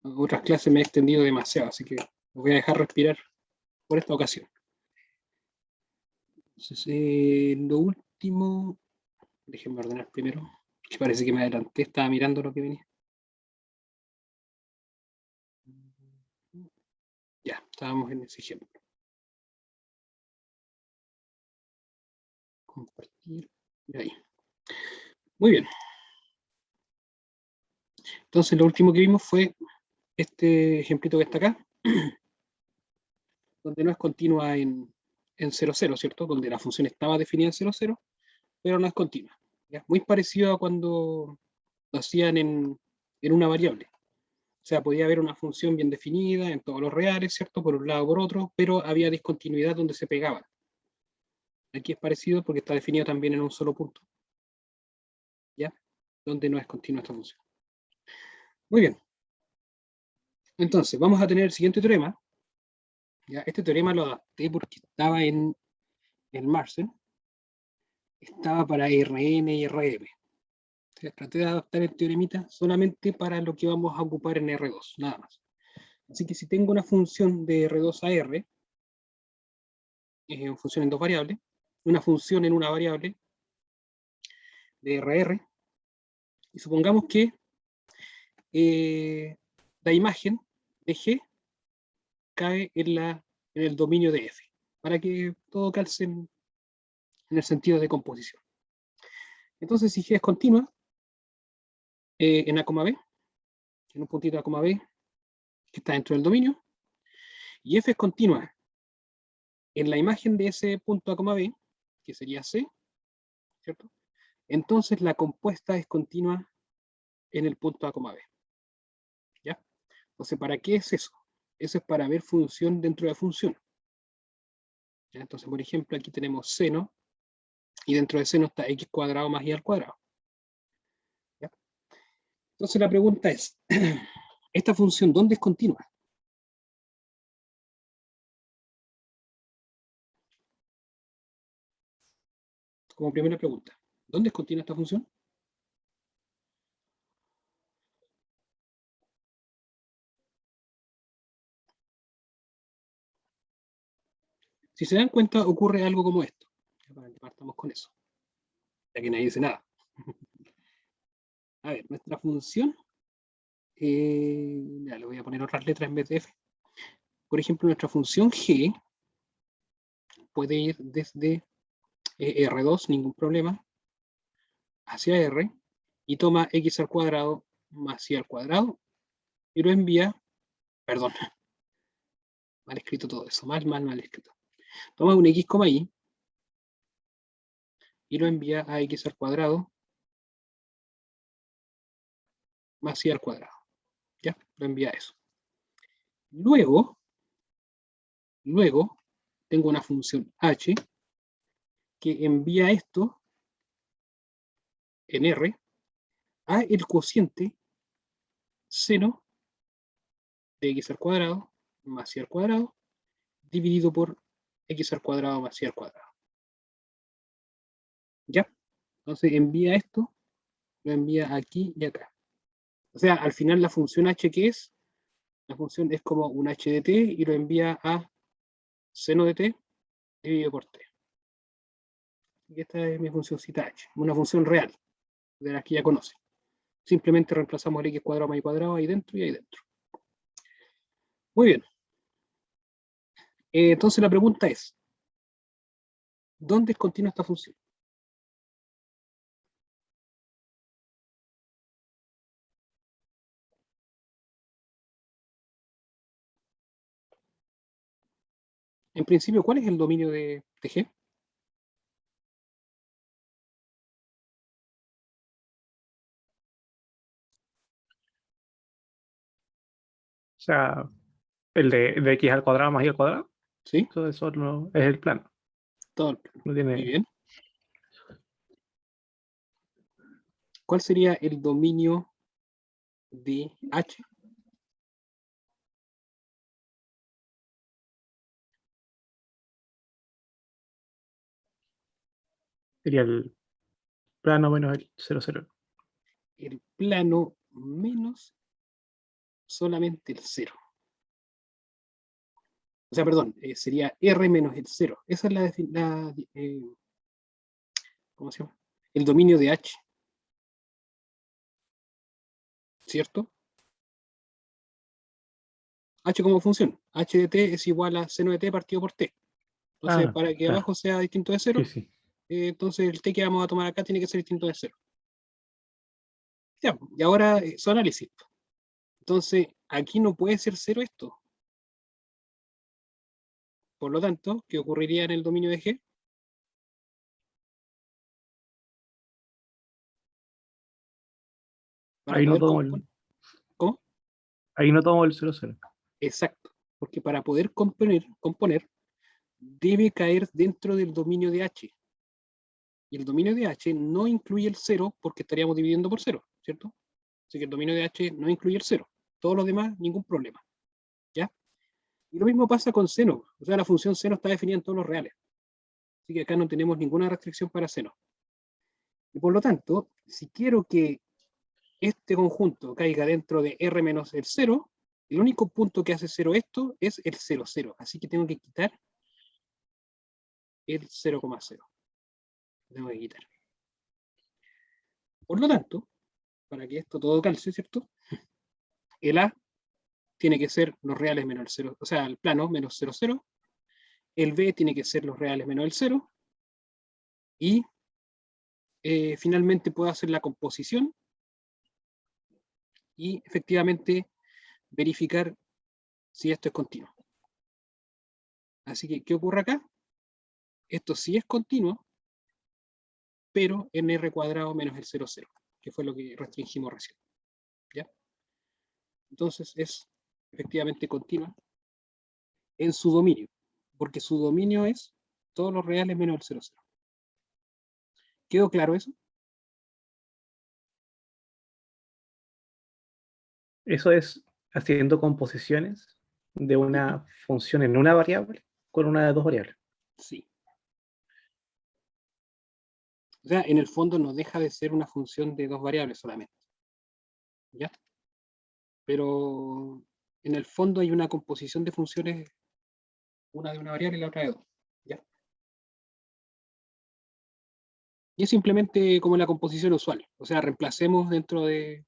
Otras clases me he extendido demasiado, así que los voy a dejar respirar por esta ocasión. Entonces, lo último, déjenme ordenar primero, que parece que me adelanté, estaba mirando lo que venía. Ya, estábamos en ese ejemplo. Compartir, y ahí. Muy bien. Entonces, lo último que vimos fue este ejemplito que está acá, donde no es continua en 0, 0, ¿cierto? Donde la función estaba definida en 0, 0, pero no es continua. ¿Ya? Muy parecido a cuando lo hacían en una variable. O sea, podía haber una función bien definida en todos los reales, ¿cierto? Por un lado o por otro, pero había discontinuidad donde se pegaban. Aquí es parecido porque está definido también en un solo punto, ¿ya? Donde no es continua esta función. Muy bien. Entonces, vamos a tener el siguiente teorema. ¿Ya? Este teorema lo adapté porque estaba en el Marcel. Estaba para Rn y Rm. O sea, traté de adaptar el teoremita solamente para lo que vamos a ocupar en R2, nada más. Así que si tengo una función de R2 a R, una función en dos variables, una función en una variable de RR, y supongamos que la imagen de G cae en el dominio de F, para que todo calce en el sentido de composición. Entonces, si G es continua, en A, B, en un puntito A, B, que está dentro del dominio, y F es continua en la imagen de ese punto A, B, que sería C, ¿cierto? Entonces la compuesta es continua en el punto A, B. ¿Ya? Entonces, ¿para qué es eso? Eso es para ver función dentro de función. ¿Ya? Entonces, por ejemplo, aquí tenemos seno, y dentro de seno está x cuadrado más y al cuadrado. ¿Ya? Entonces la pregunta es, ¿esta función dónde es continua? Como primera pregunta, ¿dónde es continua esta función? Si se dan cuenta, ocurre algo como esto. Para que partamos con eso. Ya que nadie dice nada. A ver, nuestra función, ya le voy a poner otras letras en vez de f. Por ejemplo, nuestra función g puede ir desde R2, ningún problema, hacia R, y toma x al cuadrado más y al cuadrado, y lo envía, perdón, mal escrito todo eso, mal escrito. Toma un x, y, y lo envía a x al cuadrado más y al cuadrado. ¿Ya? Lo envía a eso. Luego, tengo una función h que envía esto en R a el cociente seno de x al cuadrado más y al cuadrado dividido por x al cuadrado más y al cuadrado. ¿Ya? Entonces envía esto, lo envía aquí y acá. O sea, al final la función h, ¿qué es? La función es como un h de t y lo envía a seno de t dividido por t. Y esta es mi funcióncita h, una función real, de las que ya conoce. Simplemente reemplazamos el x cuadrado más y cuadrado ahí dentro y ahí dentro. Muy bien. Entonces la pregunta es, ¿dónde es continua esta función? En principio, ¿cuál es el dominio de G? O sea, el de x al cuadrado más y al cuadrado. ¿Sí? Todo eso no, es el plano. Todo el plano. No Muy tiene. bien. ¿Cuál sería el dominio de H? Sería el plano menos el 0, 0. El plano menos solamente el 0. O sea, perdón, sería R menos el 0. Esa es ¿cómo se llama? El dominio de H. ¿Cierto? H como función. H de t es igual a seno de t partido por t. Entonces, para que Claro. abajo sea distinto de 0, Sí, sí. entonces el t que vamos a tomar acá tiene que ser distinto de 0. Ya, y ahora su análisis. Entonces, aquí no puede ser 0 esto. Por lo tanto, ¿qué ocurriría en el dominio de G? Para Ahí no poder tomo el, ¿Cómo? ahí no tomo el 0, 0. Exacto. Porque para poder componer, debe caer dentro del dominio de H. Y el dominio de H no incluye el 0 porque estaríamos dividiendo por 0, ¿cierto? Así que el dominio de H no incluye el 0. Todos los demás, ningún problema. ¿Ya? Y lo mismo pasa con seno. O sea, la función seno está definida en todos los reales. Así que acá no tenemos ninguna restricción para seno. Y por lo tanto, si quiero que este conjunto caiga dentro de R menos el 0, el único punto que hace 0 esto es el 0, 0. Así que tengo que quitar el 0,0. Tengo que quitar. Por lo tanto, para que esto todo calce, ¿cierto? El A tiene que ser los reales menos el 0, o sea, el plano menos 0, 0. El B tiene que ser los reales menos el 0. Y finalmente puedo hacer la composición y efectivamente verificar si esto es continuo. Así que, ¿qué ocurre acá? Esto sí es continuo, pero en R cuadrado menos el 0, 0, que fue lo que restringimos recién. ¿Ya? Entonces es efectivamente continua en su dominio, porque su dominio es todos los reales menos el 0, 0. ¿Quedó claro eso? Eso es haciendo composiciones de una función en una variable con una de dos variables. Sí. O sea, en el fondo no deja de ser una función de dos variables solamente. ¿Ya? Pero en el fondo hay una composición de funciones, una de una variable y la otra de dos. ¿Ya? Y es simplemente como la composición usual. O sea, reemplacemos dentro de...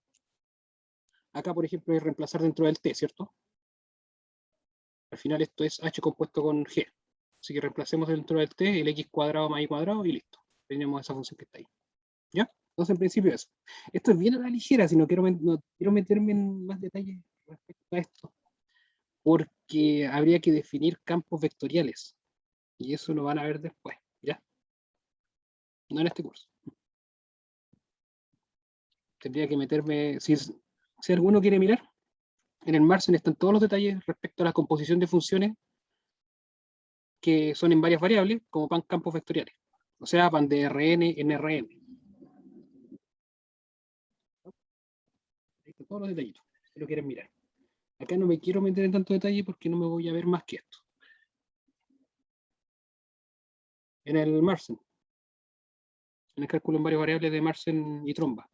Acá, por ejemplo, es reemplazar dentro del t, ¿cierto? Al final esto es h compuesto con g. Así que reemplacemos dentro del t el x cuadrado más y cuadrado y listo. Tenemos esa función que está ahí. ¿Ya? Entonces, en principio eso. Esto es bien a la ligera, si no quiero meterme en más detalles respecto a esto. Porque habría que definir campos vectoriales. Y eso lo van a ver después. ¿Ya? No en este curso. Tendría que meterme... Si alguno quiere mirar, en el Marsen están todos los detalles respecto a la composición de funciones que son en varias variables, como van campos vectoriales. O sea, van de Rn en Rn. Ahí están todos los detallitos, si lo quieren mirar. Acá no me quiero meter en tanto detalle porque no me voy a ver más que esto. En el Marsen. En el cálculo en varias variables de Marsen y Tromba.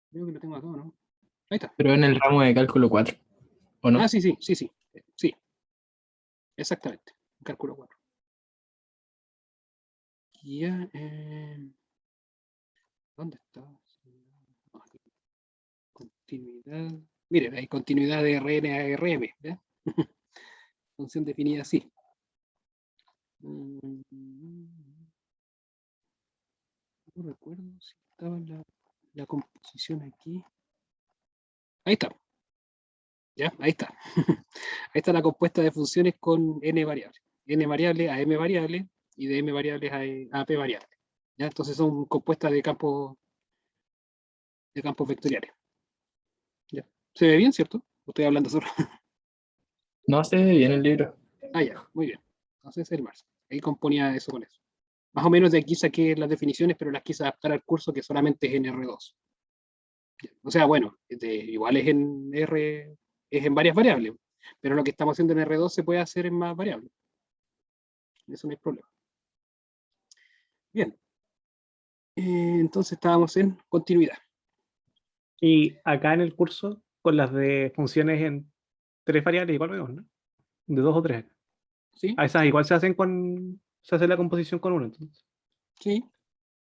Creo que lo tengo acá, ¿no? Ahí está. Pero en el ramo de cálculo 4, ¿o no? Ah, sí, sí, sí, sí. Sí, exactamente. Cálculo 4. Ya, ¿dónde está? Aquí. Continuidad. Miren, hay continuidad de Rn a Rm. ¿Ya? Función definida así. No recuerdo si estaba la composición aquí. Ahí está. ¿Ya? Ahí está. Ahí está la compuesta de funciones con n variables. n variables a m variables y de m variables a p variables. ¿Ya? Entonces son compuestas de campos vectoriales. ¿Ya? ¿Se ve bien, cierto? ¿O estoy hablando solo? No se ve bien el libro. Ah, ya, muy bien. Entonces el Mars. Ahí componía eso con eso. Más o menos de aquí saqué las definiciones, pero las quise adaptar al curso que solamente es en R2. O sea, bueno, igual es en R, es en varias variables, pero lo que estamos haciendo en R2 se puede hacer en más variables. Eso no hay problema. Bien. Entonces estábamos en continuidad. Y acá en el curso, con las de funciones en 3 variables, igual vemos, ¿no? De 2 o 3. ¿Sí? A esas igual se hace la composición con 1, entonces. Sí,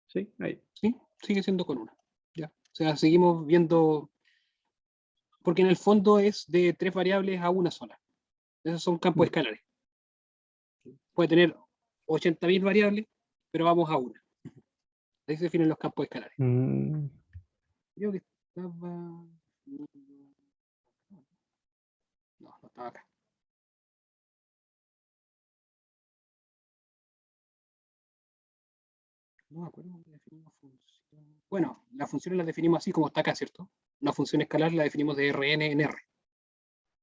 Sí, ahí. sí, sigue siendo con una. Ya. O sea, seguimos viendo, porque en el fondo es de 3 variables a una sola. Esos son campos escalares. Puede tener 80.000 variables, pero vamos a una. Ahí se definen los campos escalares. Mm, Creo que estaba. No, no estaba acá. No me acuerdo cómo definimos función. Bueno, las funciones las definimos así como está acá, ¿cierto? Una función escalar la definimos de Rn en R.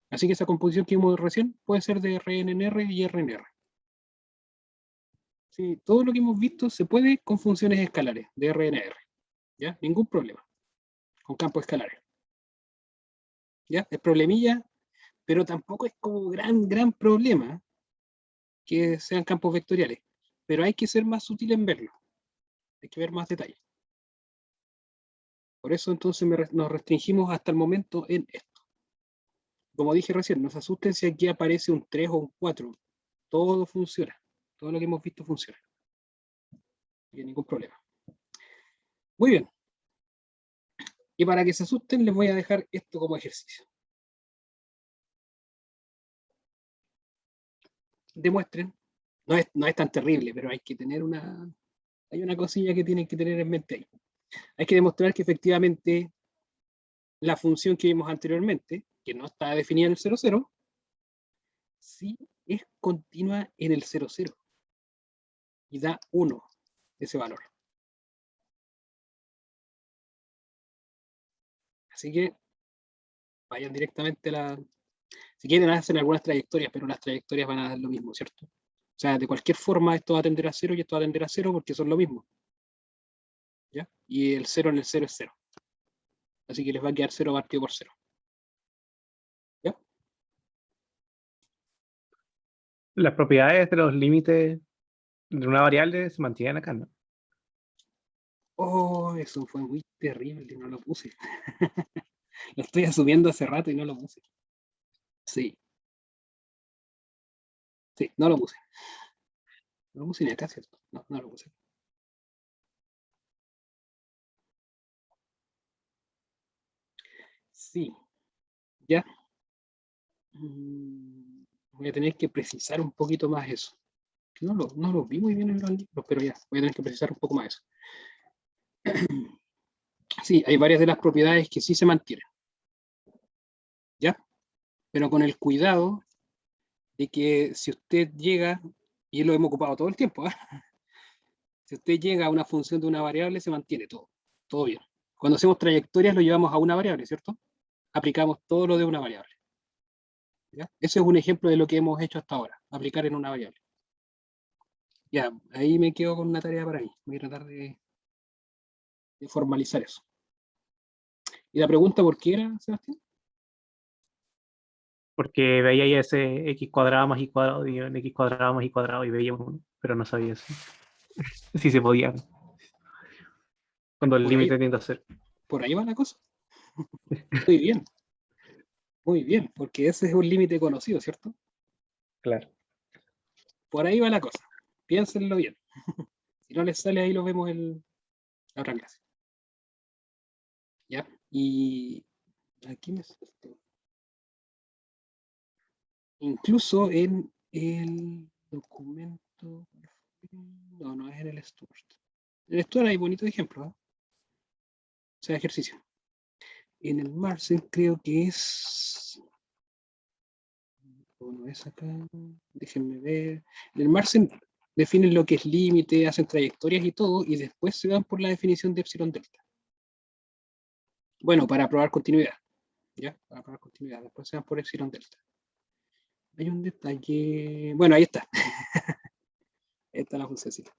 Así que esa composición que vimos recién puede ser de Rn en R y R en R. Sí, todo lo que hemos visto se puede con funciones escalares de R en R. ¿Ya? Ningún problema. Con campos escalares. ¿Ya? Es problemilla, pero tampoco es como gran problema que sean campos vectoriales. Pero hay que ser más sutil en verlo. Hay que ver más detalle. Por eso entonces nos restringimos hasta el momento en esto. Como dije recién, no se asusten si aquí aparece un 3 o un 4. Todo funciona. Todo lo que hemos visto funciona. No hay ningún problema. Muy bien. Y para que se asusten, les voy a dejar esto como ejercicio. Demuestren. No es tan terrible, pero hay que tener hay una cosilla que tienen que tener en mente ahí. Hay que demostrar que efectivamente la función que vimos anteriormente, que no está definida en el 0,0, sí es continua en el 0,0 y da 1 ese valor. Así que vayan directamente a la... Si quieren, hacen algunas trayectorias, pero las trayectorias van a dar lo mismo, ¿cierto? O sea, de cualquier forma, esto va a tender a 0 y esto va a tender a 0 porque son lo mismo. ¿Ya? Y el 0 en el 0 es 0. Así que les va a quedar 0 partido por 0. ¿Ya? las propiedades de los límites de una variable se mantienen acá, ¿no? Oh, eso fue muy terrible, no lo puse. Lo estoy asumiendo hace rato y no lo puse. Sí. Sí, no lo puse. No lo puse ni acá, ¿cierto? No, no lo puse. Sí. ¿Ya? Voy a tener que precisar un poquito más eso. No lo vi muy bien en los libros, pero ya, voy a tener que precisar un poco más eso. Sí, hay varias de las propiedades que sí se mantienen. ¿Ya? Pero con el cuidado de que si usted llega, y lo hemos ocupado todo el tiempo, ¿eh? Si usted llega a una función de una variable, se mantiene todo bien. Cuando hacemos trayectorias lo llevamos a una variable, ¿cierto? Aplicamos todo lo de una variable. ¿Ya? Ese es un ejemplo de lo que hemos hecho hasta ahora, aplicar en una variable. Ya, ahí me quedo con una tarea para mí. Voy a tratar de formalizar eso. ¿Y la pregunta por qué era, Sebastián? Porque veía ahí ese x cuadrado más y cuadrado, y en x cuadrado más y cuadrado, y veía uno, pero no sabía si se podía. Cuando el Por ahí, límite tiende a ser. por ahí va la cosa. Muy bien, muy bien, porque ese es un límite conocido, ¿cierto? Claro. Por ahí va la cosa. Piénsenlo bien. Si no les sale, ahí lo vemos en la otra clase. ¿Ya? Y aquí me salté. Incluso en el documento. No es en el Stuart. En el Stuart hay bonitos ejemplos, ¿eh? O sea, ejercicio. En el Marcel creo que es. no es acá. Déjenme ver. En el margen definen lo que es límite, hacen trayectorias y todo, y después se van por la definición de epsilon delta. Bueno, para probar continuidad. ¿Ya? Para probar continuidad. Después se van por epsilon delta. Hay un detalle. Bueno, ahí está. Ahí está la funcióncita.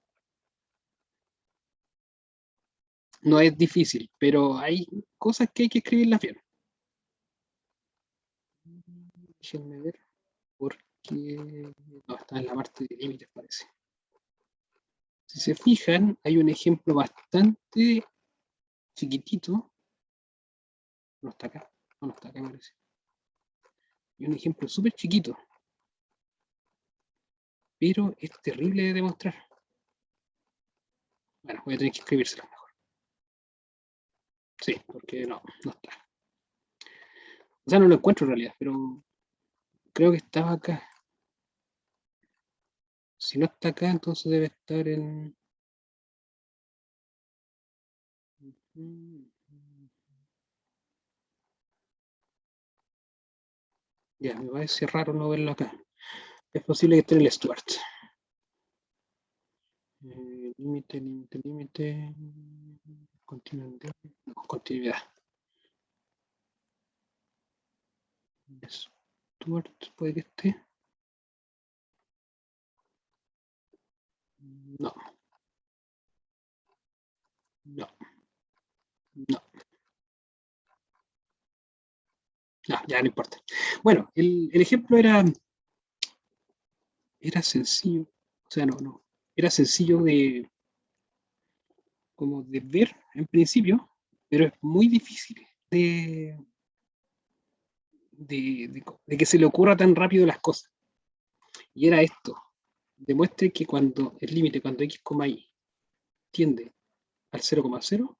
No es difícil, pero hay cosas que hay que escribirlas bien. Déjenme ver, porque no, está en la parte de límites, parece. Si se fijan, hay un ejemplo bastante chiquitito. No está acá, no está acá, parece. Hay un ejemplo súper chiquito, pero es terrible de demostrar. Bueno, voy a tener que escribírselo mejor. Sí, porque no está. O sea, no lo encuentro en realidad, pero creo que estaba acá. Si no está acá, entonces debe estar en... Ya, me parece raro no verlo acá. Es posible que esté en el Stuart. Límite, límite, límite. Continuidad. No, continuidad. Stuart, puede que esté. No. No. No. No, ya no importa. Bueno, el ejemplo era sencillo. O sea, no. Era sencillo de como de ver en principio, pero es muy difícil de que se le ocurra tan rápido las cosas. Y era esto. Demuestre que cuando el límite, cuando x, y tiende al 0,0,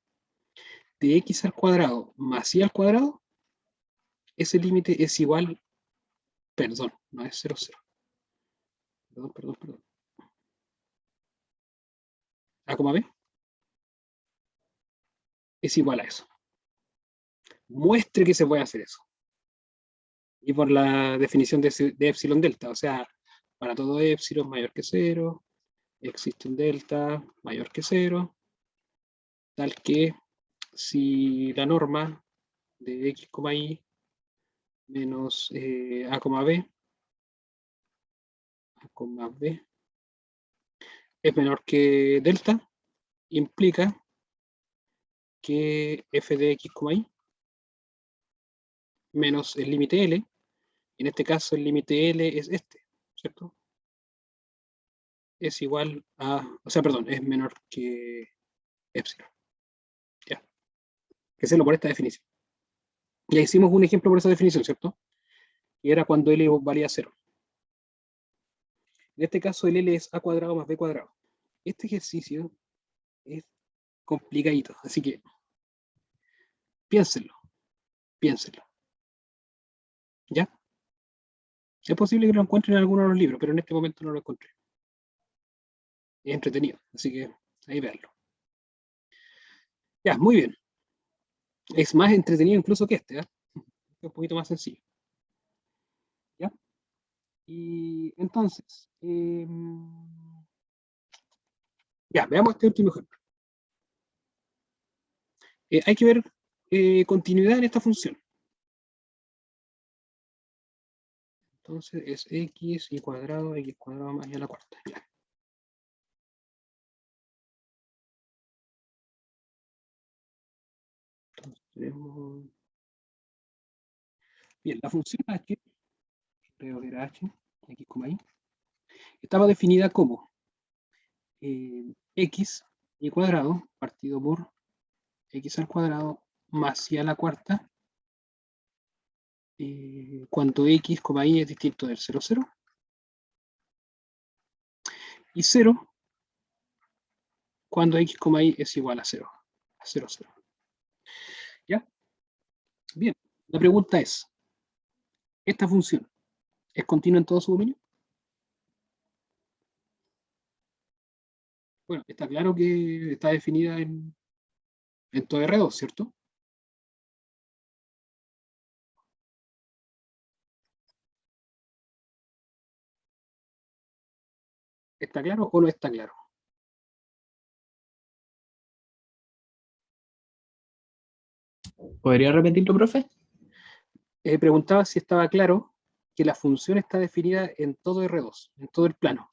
de x al cuadrado más y al cuadrado, ese límite es igual, perdón, no es 0,0. Perdón. A, b es igual a eso. Muestre que se puede hacer eso. Y por la definición de epsilon delta, o sea, para todo epsilon mayor que 0, existe un delta mayor que 0, tal que si la norma de x, y menos a, b es menor que delta, implica que f de x, y menos el límite L, en este caso el límite L es este, ¿cierto? Es igual a, o sea, perdón, es menor que epsilon. Ya, que se lo por esta definición. Ya hicimos un ejemplo por esa definición, ¿cierto? Y era cuando L valía 0. En este caso el L es a cuadrado más b cuadrado. Este ejercicio es complicadito, así que piénsenlo. ¿Ya? Es posible que lo encuentren en alguno de los libros, pero en este momento no lo encontré. Es entretenido, así que ahí veanlo. Ya, muy bien. Es más entretenido incluso que este, ¿eh? Es un poquito más sencillo. ¿Ya? Y entonces, ya, veamos este último ejemplo. Hay que ver continuidad en esta función. Entonces es x y cuadrado, x cuadrado más y a la cuarta. Ya. Entonces tenemos... Bien, la función h, creo que era h, x, y, estaba definida como x y cuadrado partido por x al cuadrado más y a la cuarta cuando x, y es distinto del 0, 0 y 0 cuando x, y es igual a 0, 0. ¿Ya? Bien, la pregunta es, ¿esta función es continua en todo su dominio? Bueno, está claro que está definida en todo R2, ¿cierto? ¿Está claro o no está claro? ¿Podría repetirlo, profe? Preguntaba si estaba claro que la función está definida en todo R2, en todo el plano.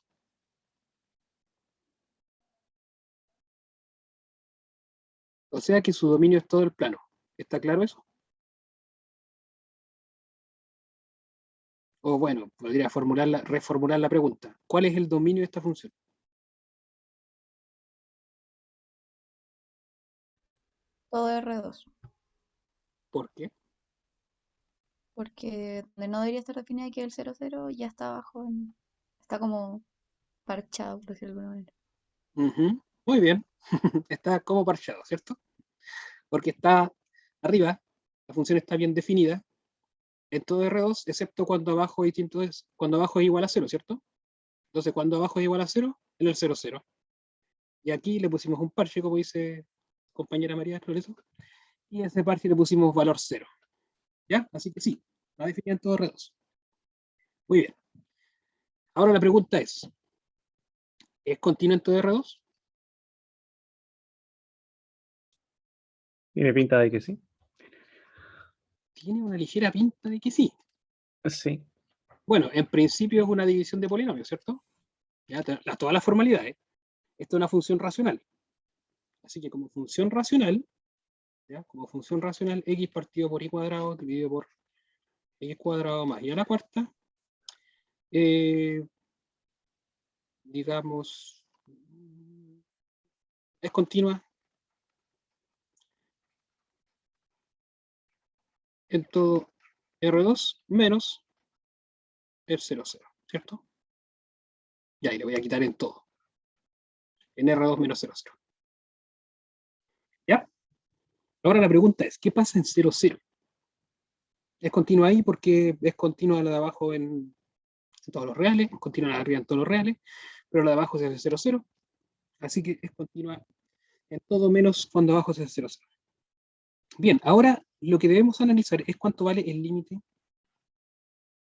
O sea que su dominio es todo el plano. ¿Está claro eso? O bueno, podría reformular la pregunta. ¿Cuál es el dominio de esta función? Todo R2, ¿Por qué? porque donde no debería estar definida que el 00 ya está abajo, está como parchado, por decirlo de alguna manera. Ujú, muy bien. Está como parchado, ¿cierto? Porque está arriba, la función está bien definida en todo R2, excepto cuando abajo cuando abajo es igual a 0, ¿cierto? Entonces, cuando abajo es igual a 0, en el 0, 0. Y aquí le pusimos un parche, como dice compañera María Lorenzo, y a ese parche le pusimos valor 0. ¿Ya? Así que sí, la definida en todo R2. Muy bien. Ahora la pregunta ¿es continua en todo R2? Tiene pinta de que sí. Tiene una ligera pinta de que sí. Sí. Bueno, en principio es una división de polinomios, ¿cierto? Ya, todas las formalidades. Esto es una función racional. Así que como función racional, ¿ya? Como función racional, x partido por y cuadrado dividido por x cuadrado más y a la cuarta, eh, digamos, es continua en todo R2 menos el 0, 0, ¿cierto? Ya, y le voy a quitar en todo. En R2 menos 0, 0. ¿Ya? Ahora la pregunta es, ¿qué pasa en 0, 0? Es continua ahí porque es continua la de abajo en todos los reales, es continua la de arriba en todos los reales, pero la de abajo es el 0, 0. Así que es continua en todo menos cuando abajo es el 0, 0. Bien, ahora lo que debemos analizar es cuánto vale el límite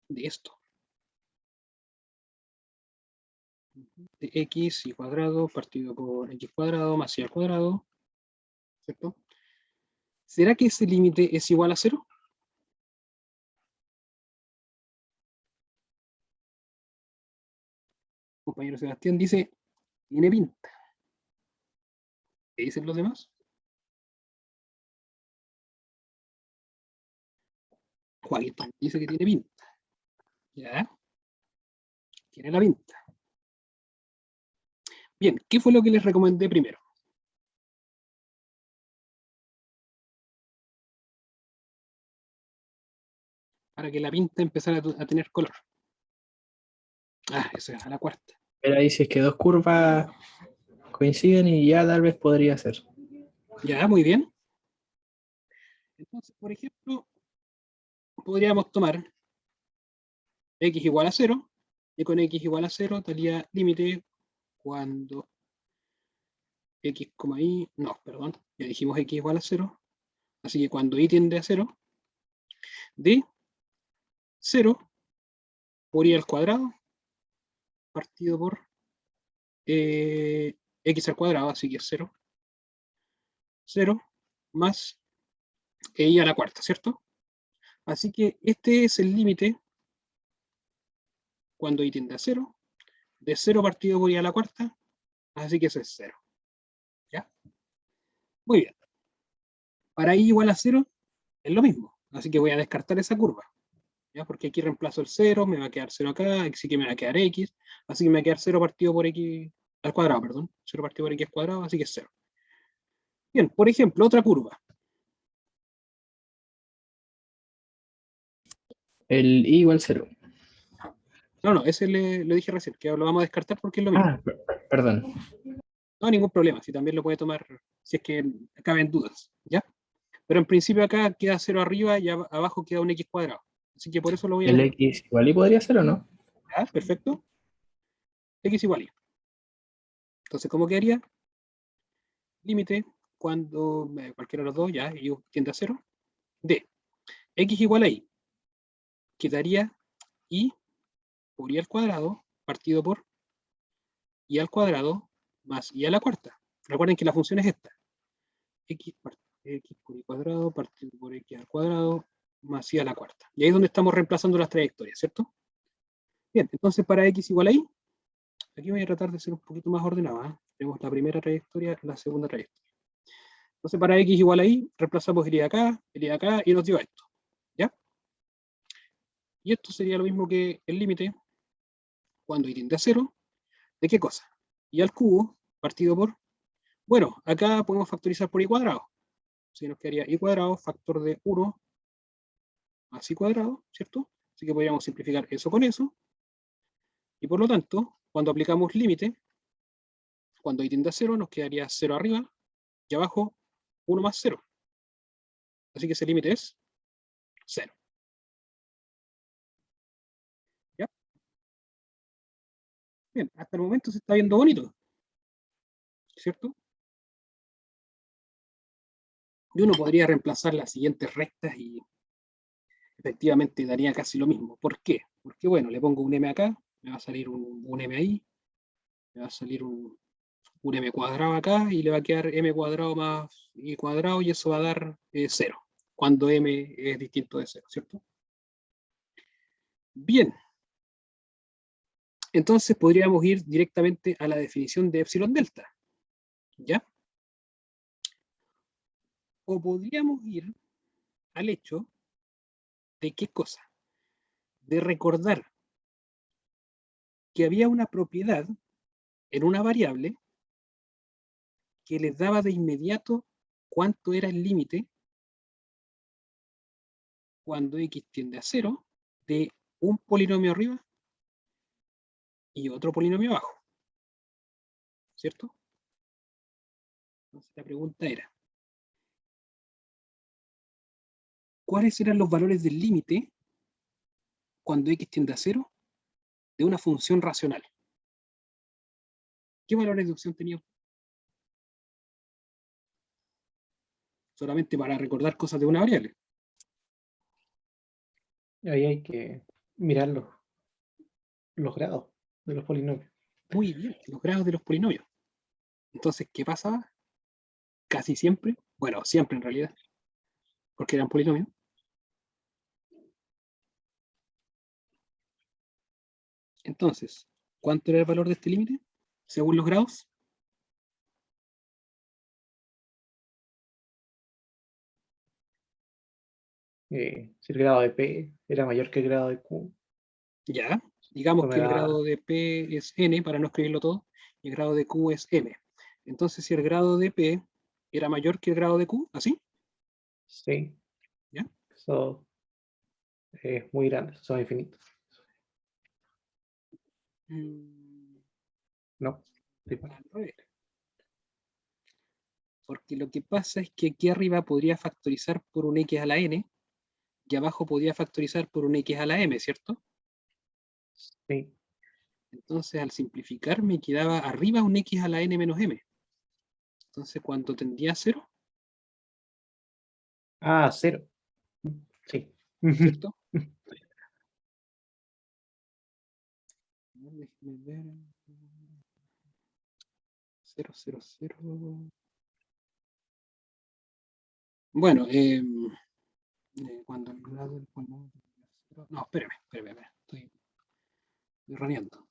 de esto. De x y cuadrado partido por x cuadrado más y al cuadrado, ¿cierto? ¿Será que ese límite es igual a 0? Compañero Sebastián dice, tiene pinta. ¿Qué dicen los demás? Joaquín dice que tiene pinta. ¿Ya? Tiene la pinta. Bien, ¿qué fue lo que les recomendé primero? Para que la pinta empezara a tener color. Ah, eso es a la cuarta. Pero ahí si es que dos curvas coinciden y ya tal vez podría ser. Ya, muy bien. Entonces, por ejemplo, podríamos tomar x igual a 0, y con x igual a 0 daría límite cuando x, y, no, perdón, ya dijimos x igual a 0, así que cuando y tiende a 0, de 0 por y al cuadrado partido por x al cuadrado, así que es 0, 0 más y a la cuarta, ¿cierto? Así que este es el límite cuando y tiende a 0, de 0 partido por y a la cuarta, así que eso es 0. ¿Ya? Muy bien. Para y igual a 0 es lo mismo, así que voy a descartar esa curva. ¿Ya? Porque aquí reemplazo el 0, me va a quedar 0 acá, así que me va a quedar x, así que me va a quedar 0 partido por x al cuadrado, perdón, 0 partido por x al cuadrado, así que es 0. Bien, por ejemplo, otra curva. El i igual 0. No, ese le dije recién, que lo vamos a descartar porque es lo mismo. Ah, perdón. No hay ningún problema, si también lo puede tomar, si es que caben dudas, ¿ya? Pero en principio acá queda 0 arriba y abajo queda un x cuadrado. Así que por eso lo voy a El dejar. x igual y podría ser o no. ¿Ya? Perfecto. X igual y. Entonces, ¿cómo quedaría? Límite cuando cualquiera de los dos, ya, y tiende a 0, de x igual a y. Quedaría y por y al cuadrado partido por y al cuadrado más y a la cuarta. Recuerden que la función es esta. X por y cuadrado partido por X al cuadrado más y a la cuarta. Y ahí es donde estamos reemplazando las trayectorias, ¿cierto? Bien, entonces para X igual a Y, aquí voy a tratar de ser un poquito más ordenado. ¿Eh? Tenemos la primera trayectoria, la segunda trayectoria. Entonces para X igual a Y, reemplazamos el Y acá y nos dio esto. ¿Ya? Y esto sería lo mismo que el límite cuando Y tiende a 0. ¿De qué cosa? Y al cubo partido por... Bueno, acá podemos factorizar por Y cuadrado. Así nos quedaría Y cuadrado factor de 1 más Y cuadrado, ¿cierto? Así que podríamos simplificar eso con eso. Y por lo tanto, cuando aplicamos límite, cuando Y tiende a 0, nos quedaría 0 arriba y abajo 1 más 0. Así que ese límite es 0. ¿Ya? Bien, hasta el momento se está viendo bonito, ¿cierto? Y uno podría reemplazar las siguientes rectas y efectivamente daría casi lo mismo. ¿Por qué? Porque bueno, le pongo un m acá, me va a salir un m ahí, me va a salir un m cuadrado acá y le va a quedar m cuadrado más y cuadrado y eso va a dar 0, cuando m es distinto de 0, ¿cierto? Bien. Entonces podríamos ir directamente a la definición de epsilon delta, ¿ya? O podríamos ir al hecho de qué cosa, de recordar que había una propiedad en una variable que les daba de inmediato cuánto era el límite cuando x tiende a 0 de un polinomio arriba y otro polinomio abajo, ¿cierto? Entonces la pregunta era, ¿cuáles eran los valores del límite cuando x tiende a 0 de una función racional? ¿Qué valores de opción tenía? Solamente para recordar cosas de una variable. Ahí hay que mirar los grados de los polinomios. Muy bien, los grados de los polinomios. Entonces, ¿qué pasaba? Casi siempre, bueno, siempre en realidad, porque eran polinomios. Entonces, ¿cuánto era el valor de este límite? Según los grados. Si el grado de P era mayor que el grado de Q, Ya, digamos pues que me el da, grado de P es n, para no escribirlo todo, y el grado de Q es m. Entonces, si el grado de P era mayor que el grado de Q, ¿así? sí, ¿Ya? eso es muy grande, son infinitos. No, sí, bueno. Al revés. Porque lo que pasa es que aquí arriba podría factorizar por un x a la n, y abajo podría factorizar por un x a la m, ¿cierto? Sí. Entonces, al simplificar, me quedaba arriba un x a la n menos m. Entonces, ¿cuánto tendría 0? Ah, 0. Sí. ¿Cierto? Déjame ver. 0, 0, 0. Bueno, cuando el grado del polinomio... No, espérame. Estoy erróneando.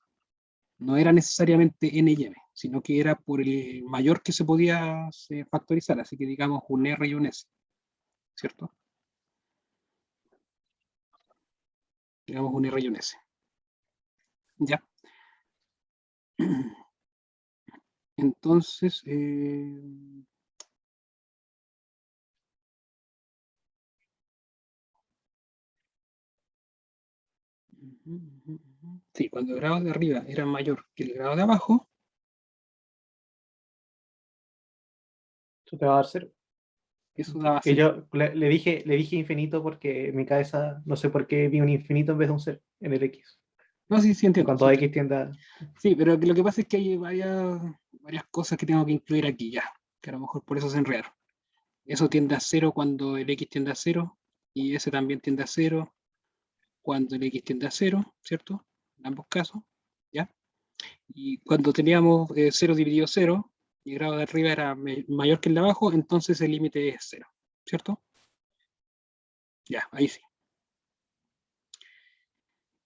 No era necesariamente n y m, sino que era por el mayor que se podía factorizar, así que digamos un r y un s, ¿cierto? Digamos un r y un s. ¿Ya? Entonces, sí, cuando el grado de arriba era mayor que el grado de abajo, Eso te va a dar 0. eso daba Que 0. yo le dije infinito porque en mi cabeza, no sé por qué vi un infinito en vez de un 0 en el X. No, sí, sí entiendo. Cuando Sí, X tiende a... sí, pero lo que pasa es que hay varias cosas que tengo que incluir aquí ya, que a lo mejor por eso se enredaron. Eso tiende a 0 cuando el x tiende a 0, y ese también tiende a 0 cuando el x tiende a 0, ¿cierto? En ambos casos, ¿ya? Y cuando teníamos 0 dividido 0, y el grado de arriba era mayor que el de abajo, entonces el límite es 0, ¿cierto? Ya, ahí sí.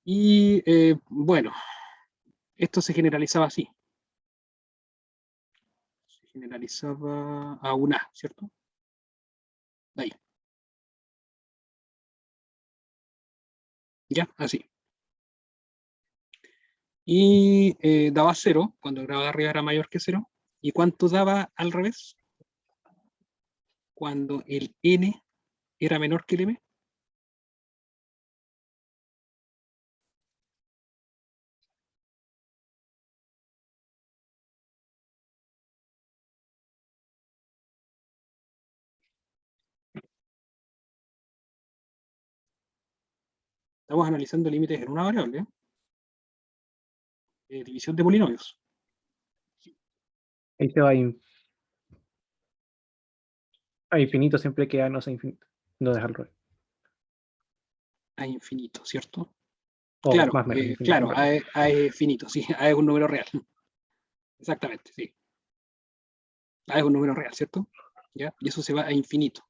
Y bueno, esto se generalizaba así. Se generalizaba a un A, ¿cierto? Ahí. Ya, así. Y daba 0 cuando el grado de arriba era mayor que 0. ¿Y cuánto daba al revés? Cuando el n era menor que el m. Estamos analizando límites en una variable. División de polinomios. Ahí se va a infinito siempre que A no sea infinito. No deja el rol. A infinito, ¿cierto? O Claro, más o menos infinito. claro, A es finito, sí, A es un número real. Exactamente, sí. A es un número real, ¿cierto? ¿Ya? Y eso se va a infinito.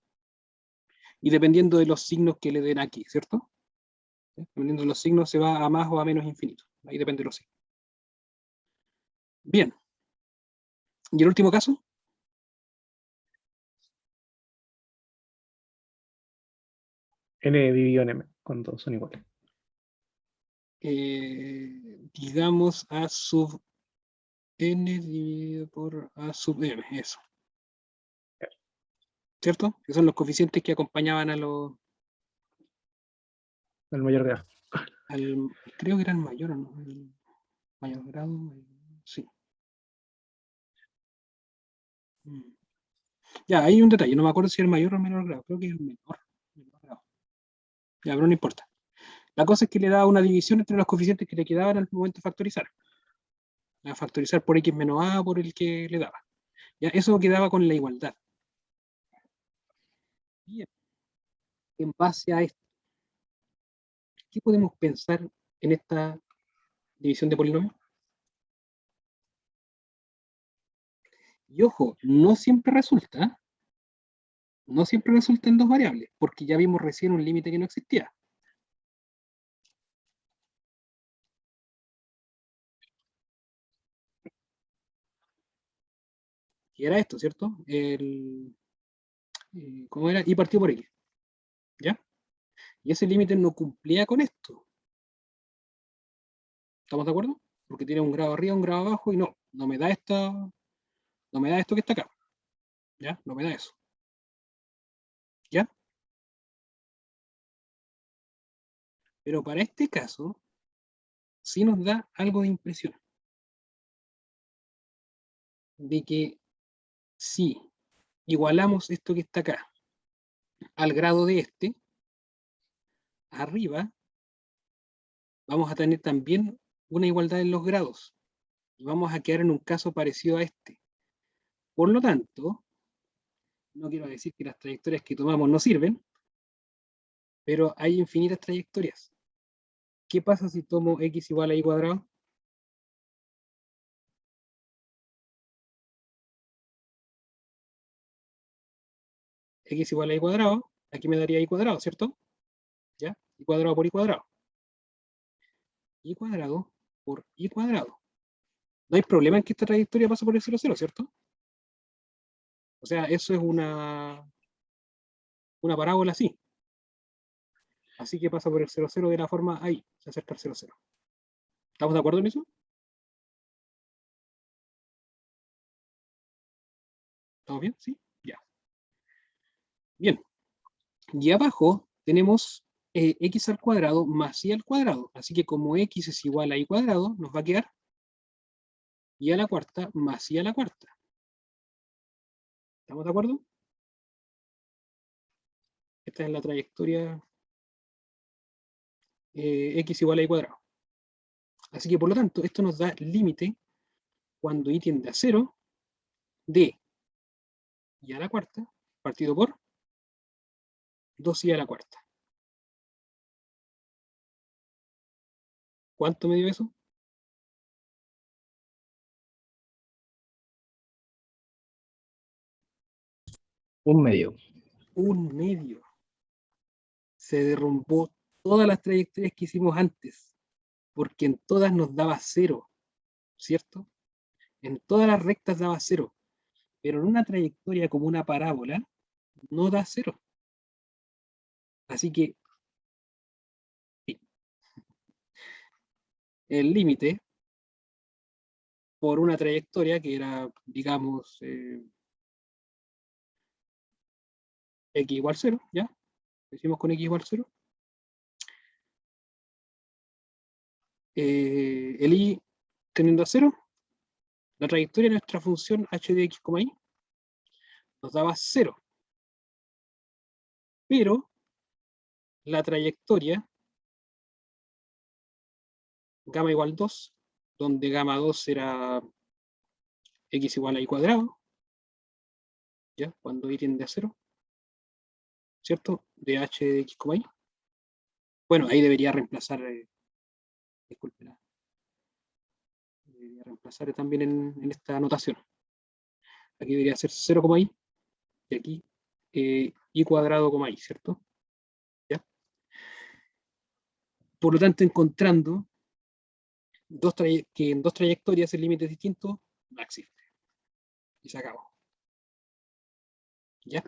Y dependiendo de los signos que le den aquí, ¿cierto? ¿Sí? Dependiendo de los signos se va a más o a menos infinito. Ahí depende de los signos. Bien. ¿Y el último caso? N dividido en M, cuando son iguales. Digamos A sub n dividido por A sub m, eso. ¿Cierto? Que son los coeficientes que acompañaban a los... El mayor de A. creo que era el mayor, ¿o no? El mayor grado, sí. Ya, hay un detalle, no me acuerdo si es el mayor o el menor grado, creo que es el menor grado. Ya, pero no importa. La cosa es que le daba una división entre los coeficientes que le quedaban al momento de factorizar. A factorizar por x menos a por el que le daba. Ya, eso quedaba con la igualdad. Bien. En base a esto, ¿qué podemos pensar en esta división de polinomios? Y ojo, no siempre resulta en dos variables, porque ya vimos recién un límite que no existía. Y era esto, ¿cierto? ¿Cómo era? Y partido por x. ¿Ya? Y ese límite no cumplía con esto. ¿Estamos de acuerdo? Porque tiene un grado arriba, un grado abajo, y no me da esto que está acá. ¿Ya? No me da eso. ¿Ya? Pero para este caso, sí nos da algo de impresión. De que si igualamos esto que está acá al grado de este, arriba vamos a tener también una igualdad en los grados. Y vamos a quedar en un caso parecido a este. Por lo tanto, no quiero decir que las trayectorias que tomamos no sirven, pero hay infinitas trayectorias. ¿Qué pasa si tomo x igual a y cuadrado? X igual a y cuadrado, aquí me daría y cuadrado, ¿cierto? ¿Ya? Y cuadrado por y cuadrado. Y cuadrado por y cuadrado. No hay problema en que esta trayectoria pase por el 0, 0, ¿cierto? O sea, eso es una parábola así. Así que pasa por el 0, 0 de la forma ahí, se acerca al 0, 0. ¿Estamos de acuerdo en eso? ¿Estamos bien? ¿Sí? Ya. Bien. Y abajo tenemos x al cuadrado más y al cuadrado. Así que como x es igual a y cuadrado, nos va a quedar y a la cuarta más y a la cuarta. ¿Estamos de acuerdo? Esta es la trayectoria x igual a y cuadrado. Así que por lo tanto, esto nos da límite cuando y tiende a 0 de y a la cuarta partido por 2y a la cuarta. ¿Cuánto me dio eso? Un medio. Un medio. Se derrumbó todas las trayectorias que hicimos antes, porque en todas nos daba 0, ¿cierto? En todas las rectas daba 0, pero en una trayectoria como una parábola no da 0. Así que sí, el límite por una trayectoria que era, digamos, x igual 0, ¿ya? Lo hicimos con x igual 0. El y teniendo a 0, la trayectoria de nuestra función h de x, y nos daba 0. Pero la trayectoria gamma igual 2, donde gamma 2 era x igual a y cuadrado, ¿ya? Cuando y tiende a 0, ¿cierto? De h de x, y. Bueno, ahí debería reemplazar, disculpen, debería reemplazar también en esta anotación. Aquí debería ser 0, y, y aquí y cuadrado, y, ¿cierto? ¿Ya? Por lo tanto, encontrando que en dos trayectorias el límite es distinto, no existe. Y se acabó. ¿Ya?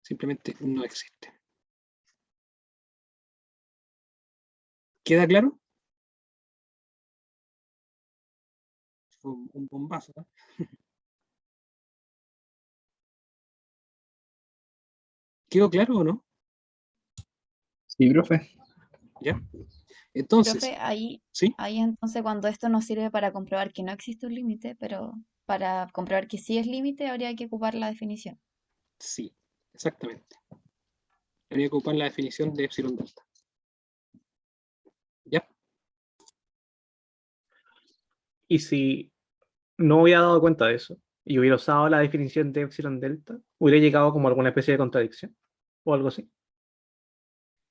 Simplemente no existe. ¿Queda claro? Fue un bombazo, ¿no? ¿Quedó claro o no? Sí, profe. ¿Ya? Entonces, Profe, ¿sí? ahí entonces cuando esto nos sirve para comprobar que no existe un límite, pero para comprobar que sí es límite habría que ocupar la definición. Sí, exactamente. Habría que ocupar la definición de epsilon delta. ¿Ya? Y si no hubiera dado cuenta de eso y hubiera usado la definición de epsilon delta, hubiera llegado como alguna especie de contradicción o algo así.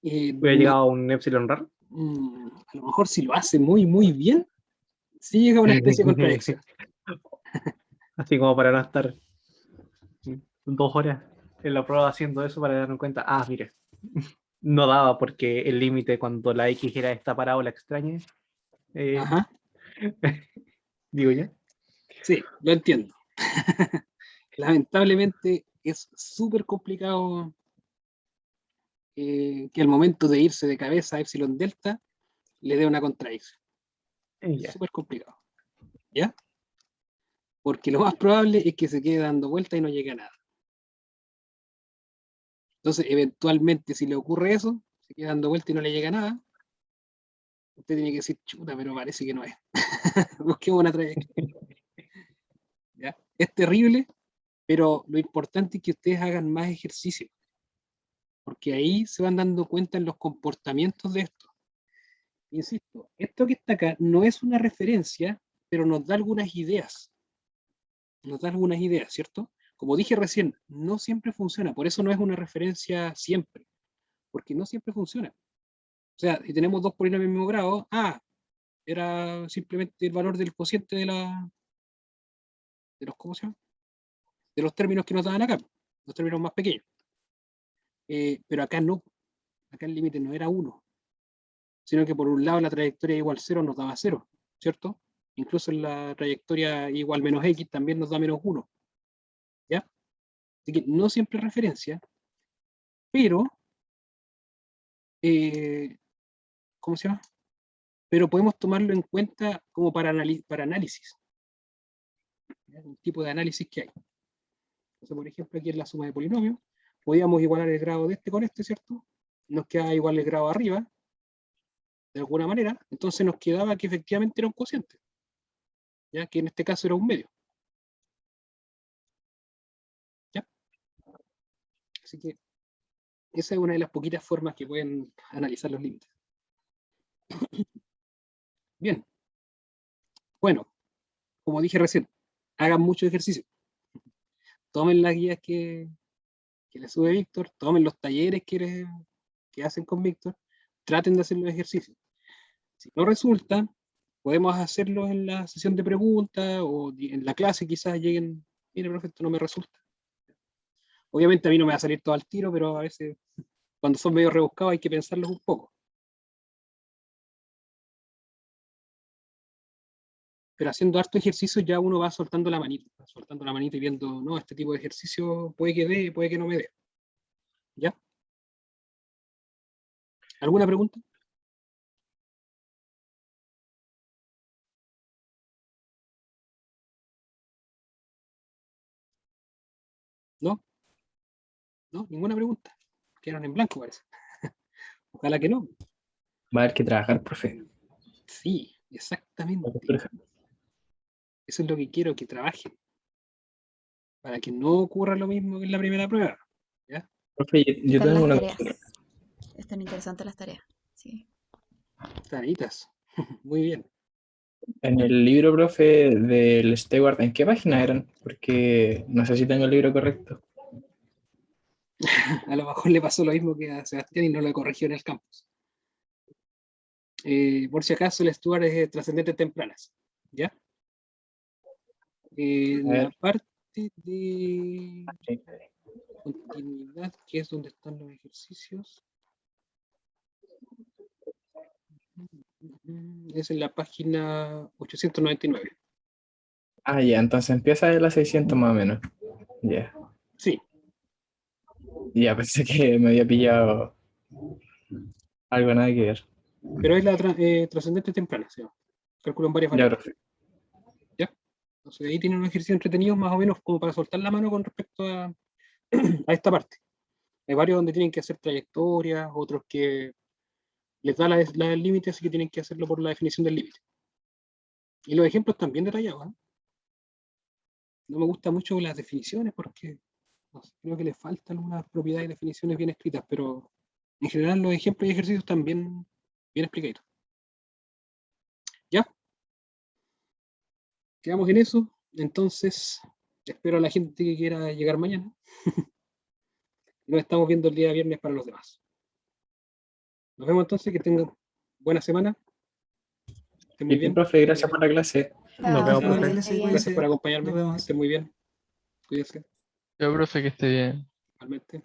Hubiera No, llegado a un epsilon raro. a lo mejor si lo hace muy, muy bien, sí llega a una especie de contradicción. Así como para no estar 2 horas en la prueba haciendo eso para darnos cuenta, mire, no daba porque el límite cuando la X era esta parábola extraña, Ajá, digo yo. sí, lo entiendo. Lamentablemente es súper complicado que al momento de irse de cabeza a epsilon delta le dé una contradicción. Es Ya. súper complicado. ¿Ya? Porque lo más probable es que se quede dando vuelta y no llegue a nada. Entonces, eventualmente, si le ocurre eso, se queda dando vuelta y no le llega a nada, usted tiene que decir, chuta, pero parece que no es. Busquemos una trayectoria. ¿Ya? Es terrible, pero lo importante es que ustedes hagan más ejercicio, porque ahí se van dando cuenta en los comportamientos de esto. Insisto, esto que está acá no es una referencia, pero nos da algunas ideas. Nos da algunas ideas, ¿cierto? Como dije recién, no siempre funciona, por eso no es una referencia siempre, porque no siempre funciona. O sea, si tenemos dos polinomios del mismo grado, era simplemente el valor del cociente de los, ¿cómo se llama? De los términos que nos daban acá, los términos más pequeños. Pero acá no, acá el límite no era 1, sino que por un lado la trayectoria igual 0 nos daba 0, ¿cierto? Incluso en la trayectoria igual menos x también nos da menos 1, ¿ya? Así que no siempre es referencia, pero, ¿cómo se llama? Pero podemos tomarlo en cuenta como para análisis, ¿ya? Un tipo de análisis que hay. Entonces, por ejemplo, aquí en la suma de polinomios, podíamos igualar el grado de este con este, ¿cierto? Nos queda igual el grado arriba, de alguna manera, entonces nos quedaba que efectivamente era un cociente, ya que en este caso era un medio. ¿Ya? Así que esa es una de las poquitas formas que pueden analizar los límites. Bien. Bueno, como dije recién, hagan mucho ejercicio. Tomen las guías que les sube Víctor, tomen los talleres que hacen con Víctor, traten de hacer los ejercicios. Si no resulta, podemos hacerlo en la sesión de preguntas o en la clase, quizás lleguen, mire, profe, esto no me resulta. Obviamente a mí no me va a salir todo al tiro, pero a veces cuando son medio rebuscados hay que pensarlos un poco. Pero haciendo harto ejercicio ya uno va soltando la manita, y viendo, no, este tipo de ejercicio puede que dé, puede que no me dé. ¿Ya? ¿Alguna pregunta? ¿No? ¿No? ¿Ninguna pregunta? Quedaron en blanco, parece. Ojalá que no. Va a haber que trabajar, profe. Sí, exactamente. Eso es lo que quiero, que trabajen. Para que no ocurra lo mismo que en la primera prueba. ¿Ya? Profe, yo Están tengo las una tareas. consulta. Están interesantes las tareas. Sí. Tanitas. Muy bien. En el libro, profe, del Steward, ¿en qué página eran? Porque no sé si tengo el libro correcto. A lo mejor le pasó lo mismo que a Sebastián y no lo corrigió en el campus. Por si acaso, el Stuart es trascendentes tempranas. ¿Ya? A La ver, parte de sí. continuidad, que es donde están los ejercicios, es en la página 899. Ah, ya, entonces empieza de la 600 más o menos. Ya. Sí, Ya, pensé que me había pillado algo nada que ver. pero es la trascendente temprana, se llama. Calculan varias Ya, variables. profe. ¿Ya? Entonces ahí tienen un ejercicio entretenido más o menos como para soltar la mano con respecto a esta parte. Hay varios donde tienen que hacer trayectorias, otros que les da el límite, así que tienen que hacerlo por la definición del límite. Y los ejemplos también detallados. ¿Eh? No me gustan mucho las definiciones porque no sé, creo que les faltan algunas propiedades y definiciones bien escritas, pero en general los ejemplos y ejercicios están bien explicados. ¿Ya? Quedamos en eso. Entonces, espero a la gente que quiera llegar mañana. Nos estamos viendo el día viernes para los demás. Nos vemos entonces, que tengan buena semana. Estén muy Y bien. profe, gracias por la clase. Nos Chao, vemos, que profe. esté Cuídense, bien. cuídense. Gracias por acompañarme. Nos Que vemos. estén muy bien. Cuídense. Yo, profe, que esté bien. Igualmente.